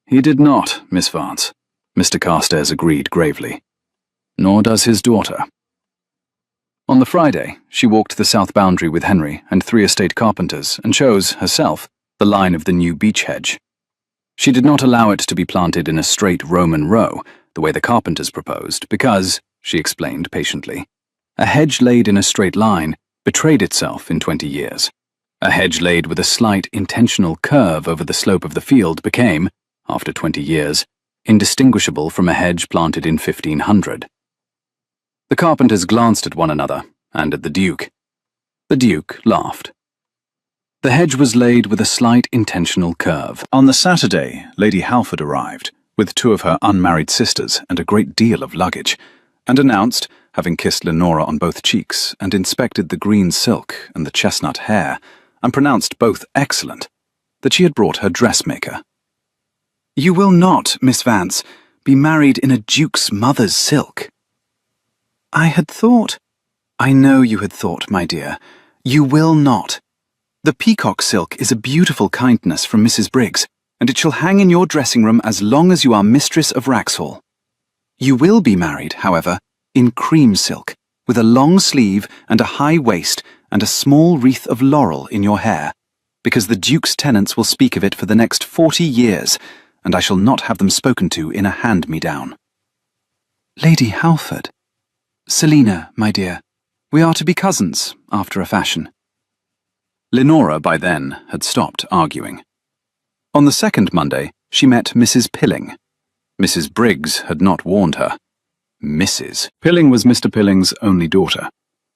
[SPEAKER 1] "He did not, Miss Vance," Mr. Carstairs agreed gravely. "Nor does his daughter." On the Friday, she walked the south boundary with Henry and 3 estate carpenters and chose, herself, the line of the new beech hedge. She did not allow it to be planted in a straight Roman row, the way the carpenters proposed, because, she explained patiently, a hedge laid in a straight line betrayed itself in 20 years. A hedge laid with a slight intentional curve over the slope of the field became, after 20 years, indistinguishable from a hedge planted in 1500. The carpenters glanced at one another, and at the Duke. The Duke laughed. The hedge was laid with a slight intentional curve. On the Saturday, Lady Halford arrived, with 2 of her unmarried sisters and a great deal of luggage, and announced, having kissed Lenora on both cheeks and inspected the green silk and the chestnut hair, and pronounced both excellent, that she had brought her dressmaker. "You will not, Miss Vance, be married in a duke's mother's silk." "I had thought—" "I know you had thought, my dear. You will not. The peacock silk is a beautiful kindness from Mrs. Briggs, and it shall hang in your dressing room as long as you are mistress of Wraxall. You will be married, however, in cream silk, with a long sleeve and a high waist and a small wreath of laurel in your hair, because the Duke's tenants will speak of it for the next 40 years, and I shall not have them spoken to in a hand-me-down." "Lady Halford." "Selina, my dear, we are to be cousins, after a fashion." Lenora, by then, had stopped arguing. On the second Monday, she met Mrs. Pilling. Mrs. Briggs had not warned her. Mrs. Pilling was Mr. Pilling's only daughter,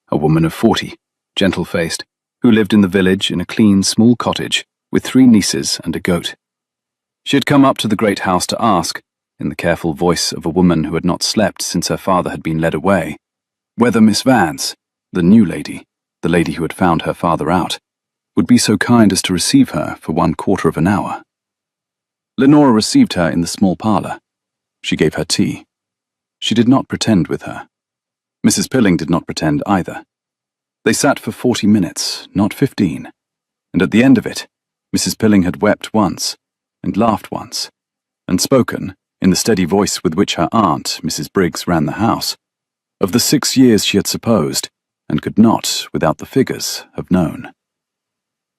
[SPEAKER 1] a woman of 40, gentle-faced, who lived in the village in a clean, small cottage with 3 nieces and a goat. She had come up to the great house to ask, in the careful voice of a woman who had not slept since her father had been led away, whether Miss Vance, the new lady, the lady who had found her father out, would be so kind as to receive her for 1/4 of an hour. Lenora received her in the small parlour. She gave her tea. She did not pretend with her. Mrs. Pilling did not pretend either. They sat for 40 minutes, not 15, and at the end of it, Mrs. Pilling had wept once, and laughed once, and spoken, in the steady voice with which her aunt, Mrs. Briggs, ran the house, of the 6 years she had supposed, and could not, without the figures, have known.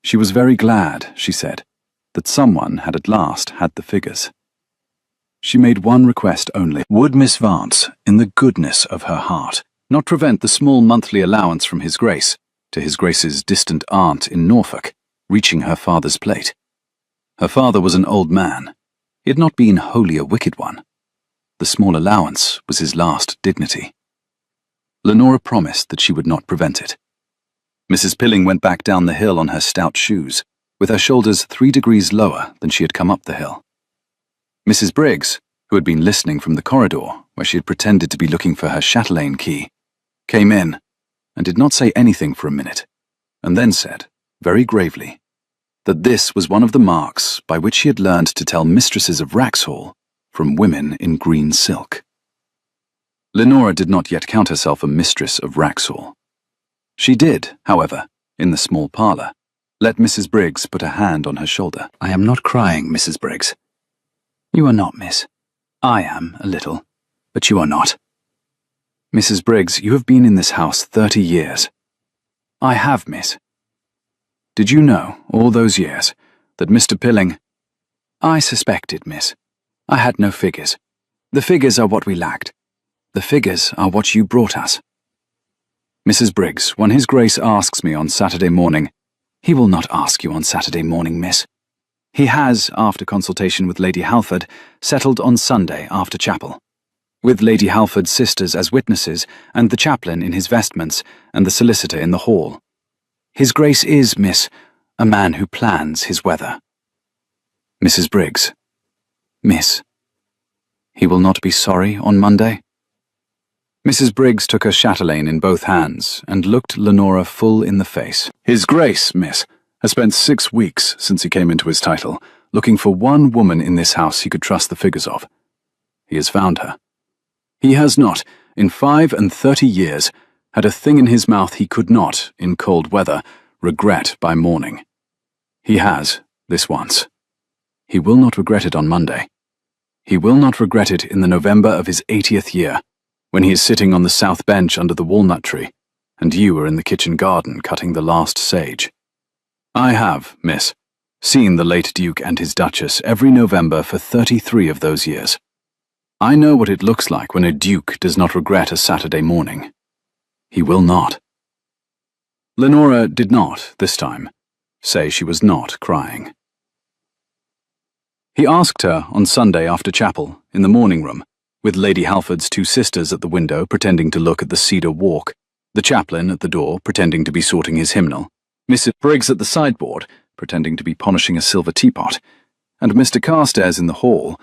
[SPEAKER 1] She was very glad, she said, that someone had at last had the figures. She made one request only. Would Miss Vance, in the goodness of her heart, not prevent the small monthly allowance from His Grace, to His Grace's distant aunt in Norfolk, reaching her father's plate? Her father was an old man. He had not been wholly a wicked one. The small allowance was his last dignity. Lenora promised that she would not prevent it. Mrs. Pilling went back down the hill on her stout shoes, with her shoulders 3 degrees lower than she had come up the hill. Mrs. Briggs, who had been listening from the corridor, where she had pretended to be looking for her chatelaine key, came in, and did not say anything for a minute, and then said, very gravely, that this was one of the marks by which she had learned to tell mistresses of Wraxhall from women in green silk. Lenora did not yet count herself a mistress of Wraxhall. She did, however, in the small parlour, let Mrs. Briggs put a hand on her shoulder. I am not crying, Mrs. Briggs. You are not, miss. I am, a little, but you are not. Mrs. Briggs, you have been in this house 30 years. I have, miss. Did you know, all those years, that Mr. Pilling— I suspected, miss. I had no figures. The figures are what we lacked. The figures are what you brought us. Mrs. Briggs, when His Grace asks me on Saturday morning— He will not ask you on Saturday morning, miss. He has, after consultation with Lady Halford, settled on Sunday after chapel, with Lady Halford's sisters as witnesses, and the chaplain in his vestments, and the solicitor in the hall. His Grace is, miss, a man who plans his weather. Mrs. Briggs. Miss. He will not be sorry on Monday? Mrs. Briggs took her chatelaine in both hands, and looked Lenora full in the face. His Grace, miss, has spent 6 weeks since he came into his title, looking for one woman in this house he could trust the figures of. He has found her. He has not, in 35 years, had a thing in his mouth he could not, in cold weather, regret by morning. He has, this once. He will not regret it on Monday. He will not regret it in the November of his 80th year, when he is sitting on the south bench under the walnut tree, and you are in the kitchen garden cutting the last sage. I have, miss, seen the late Duke and his Duchess every November for 33 of those years. I know what it looks like when a Duke does not regret a Saturday morning. He will not. Lenora did not, this time, say she was not crying. He asked her on Sunday after chapel, in the morning room, with Lady Halford's 2 sisters at the window pretending to look at the cedar walk, the chaplain at the door pretending to be sorting his hymnal, Mrs. Briggs at the sideboard pretending to be polishing a silver teapot, and Mr. Carstairs in the hall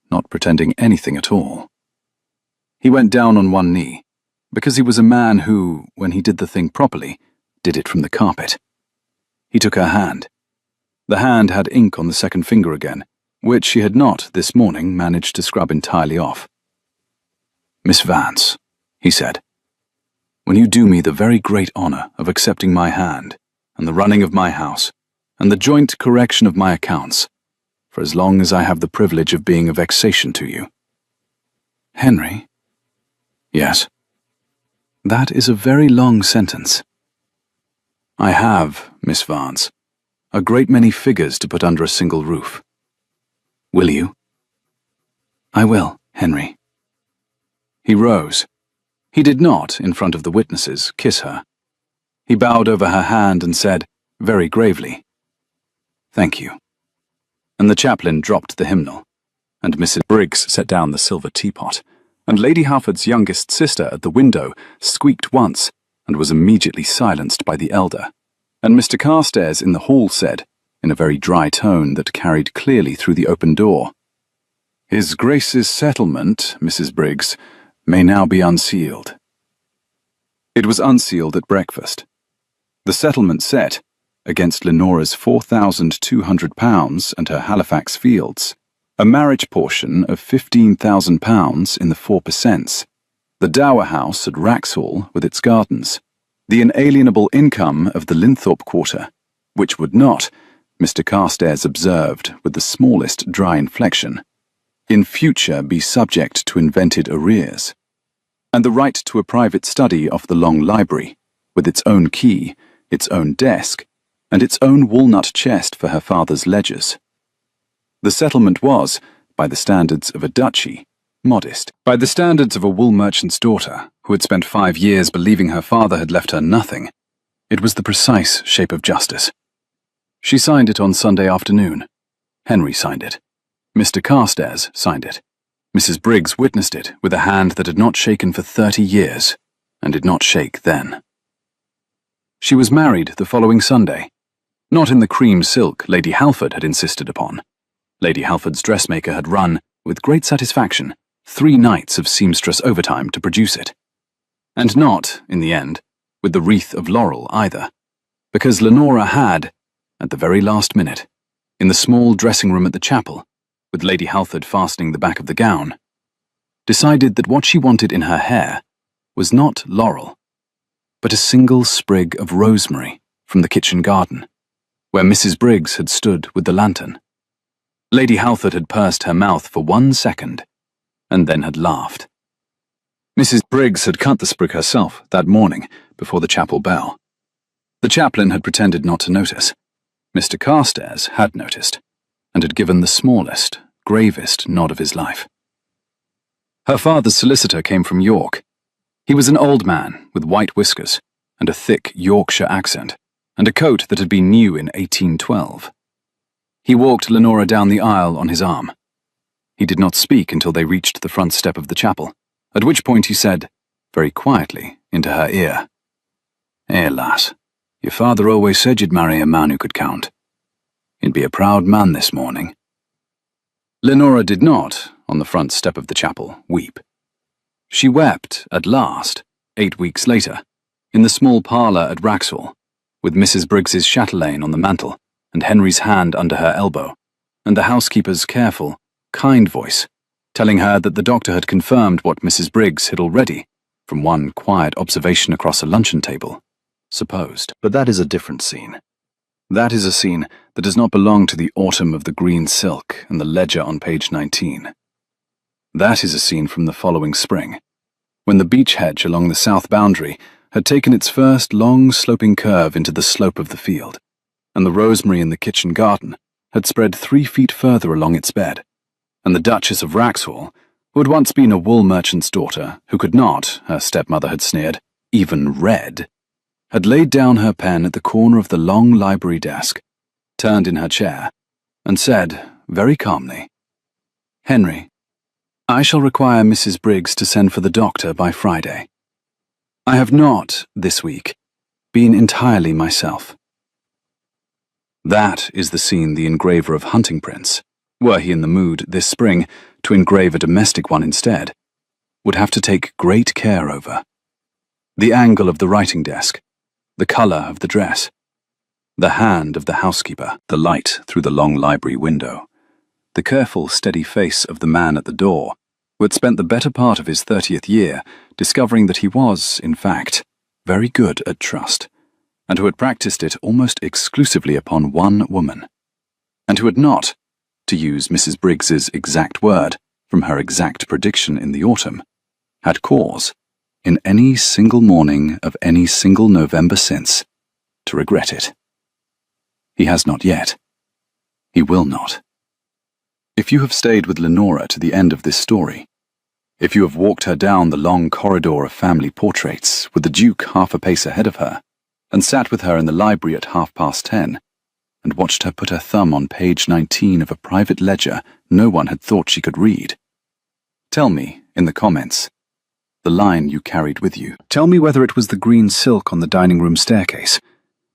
[SPEAKER 1] not pretending anything at all. He went down on one knee, because he was a man who, when he did the thing properly, did it from the carpet. He took her hand. The hand had ink on the second finger again, which she had not, this morning, managed to scrub entirely off. Miss Vance, he said, when you do me the very great honour of accepting my hand, and the running of my house, and the joint correction of my accounts, for as long as I have the privilege of being a vexation to you. Henry? Yes. That is a very long sentence. I have, Miss Vance, a great many figures to put under a single roof. Will you? I will, Henry. He rose. He did not, in front of the witnesses, kiss her. He bowed over her hand and said, very gravely, Thank you. And the chaplain dropped the hymnal, and Mrs. Briggs set down the silver teapot, and Lady Halford's youngest sister at the window squeaked once, and was immediately silenced by the elder, and Mr. Carstairs in the hall said, in a very dry tone that carried clearly through the open door, His Grace's settlement, Mrs. Briggs, may now be unsealed. It was unsealed at breakfast. The settlement set, against Lenora's £4,200 and her Halifax fields, a marriage portion of £15,000 in the 4%, the dower house at Wraxhall with its gardens, the inalienable income of the Linthorpe quarter, which would not, Mr. Carstairs observed with the smallest dry inflection, in future be subject to invented arrears, and the right to a private study off the long library, with its own key, its own desk, and its own walnut chest for her father's ledgers. The settlement was, by the standards of a duchy, modest. By the standards of a wool merchant's daughter, who had spent 5 years believing her father had left her nothing, it was the precise shape of justice. She signed it on Sunday afternoon. Henry signed it. Mr. Carstairs signed it. Mrs. Briggs witnessed it with a hand that had not shaken for 30 years, and did not shake then. She was married the following Sunday, not in the cream silk Lady Halford had insisted upon. Lady Halford's dressmaker had run, with great satisfaction, 3 nights of seamstress overtime to produce it. And not, in the end, with the wreath of laurel either, because Lenora had, at the very last minute, in the small dressing room at the chapel, with Lady Halford fastening the back of the gown, decided that what she wanted in her hair was not laurel, but a single sprig of rosemary from the kitchen garden, where Mrs. Briggs had stood with the lantern. Lady Halford had pursed her mouth for 1 second, and then had laughed. Mrs. Briggs had cut the sprig herself that morning before the chapel bell. The chaplain had pretended not to notice. Mr. Carstairs had noticed, and had given the smallest, gravest nod of his life. Her father's solicitor came from York. He was an old man with white whiskers and a thick Yorkshire accent, and a coat that had been new in 1812. He walked Lenora down the aisle on his arm. He did not speak until they reached the front step of the chapel, at which point he said, very quietly, into her ear, lass, your father always said you'd marry a man who could count. He'd be a proud man this morning." Lenora did not, on the front step of the chapel, weep. She wept, at last, 8 weeks later, in the small parlour at Wraxhall, with Mrs. Briggs's chatelaine on the mantel, and Henry's hand under her elbow, and the housekeeper's careful, kind voice, telling her that the doctor had confirmed what Mrs. Briggs had already, from one quiet observation across a luncheon table, supposed. But that is a different scene. That is a scene that does not belong to the autumn of the green silk and the ledger on page 19. That is a scene from the following spring, when the beech hedge along the south boundary had taken its first long sloping curve into the slope of the field, and the rosemary in the kitchen garden had spread 3 feet further along its bed, and the Duchess of Wraxhall, who had once been a wool merchant's daughter who could not, her stepmother had sneered, even read, had laid down her pen at the corner of the long library desk, turned in her chair, and said, very calmly, "Henry, I shall require Mrs. Briggs to send for the doctor by Friday. I have not, this week, been entirely myself." That is the scene the engraver of hunting prints, were he in the mood this spring to engrave a domestic one instead, would have to take great care over. The angle of the writing desk, the colour of the dress, the hand of the housekeeper, the light through the long library window, the careful, steady face of the man at the door, who had spent the better part of his 30th year discovering that he was, in fact, very good at trust, and who had practiced it almost exclusively upon one woman, and who had not, to use Mrs. Briggs's exact word from her exact prediction in the autumn, had cause, in any single morning of any single November since, to regret it. He has not yet. He will not. If you have stayed with Lenora to the end of this story, if you have walked her down the long corridor of family portraits with the Duke half a pace ahead of her, and sat with her in the library at 10:30, and watched her put her thumb on page 19 of a private ledger no one had thought she could read, tell me, in the comments, the line you carried with you. Tell me whether it was the green silk on the dining room staircase,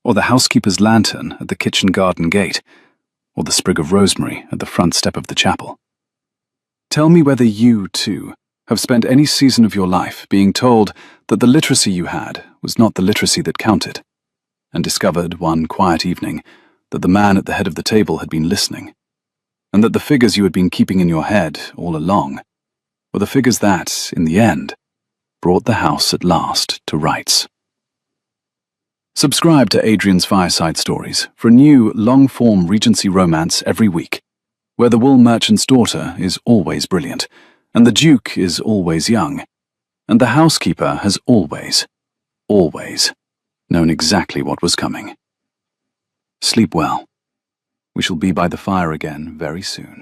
[SPEAKER 1] or the housekeeper's lantern at the kitchen garden gate, or the sprig of rosemary at the front step of the chapel. Tell me whether you, too, have spent any season of your life being told that the literacy you had was not the literacy that counted, and discovered one quiet evening that the man at the head of the table had been listening, and that the figures you had been keeping in your head all along were the figures that, in the end, brought the house at last to rights. Subscribe to Adrian's Fireside Stories for a new, long-form Regency romance every week, where the wool merchant's daughter is always brilliant, and the Duke is always young, and the housekeeper has always known exactly what was coming. Sleep well. We shall be by the fire again very soon.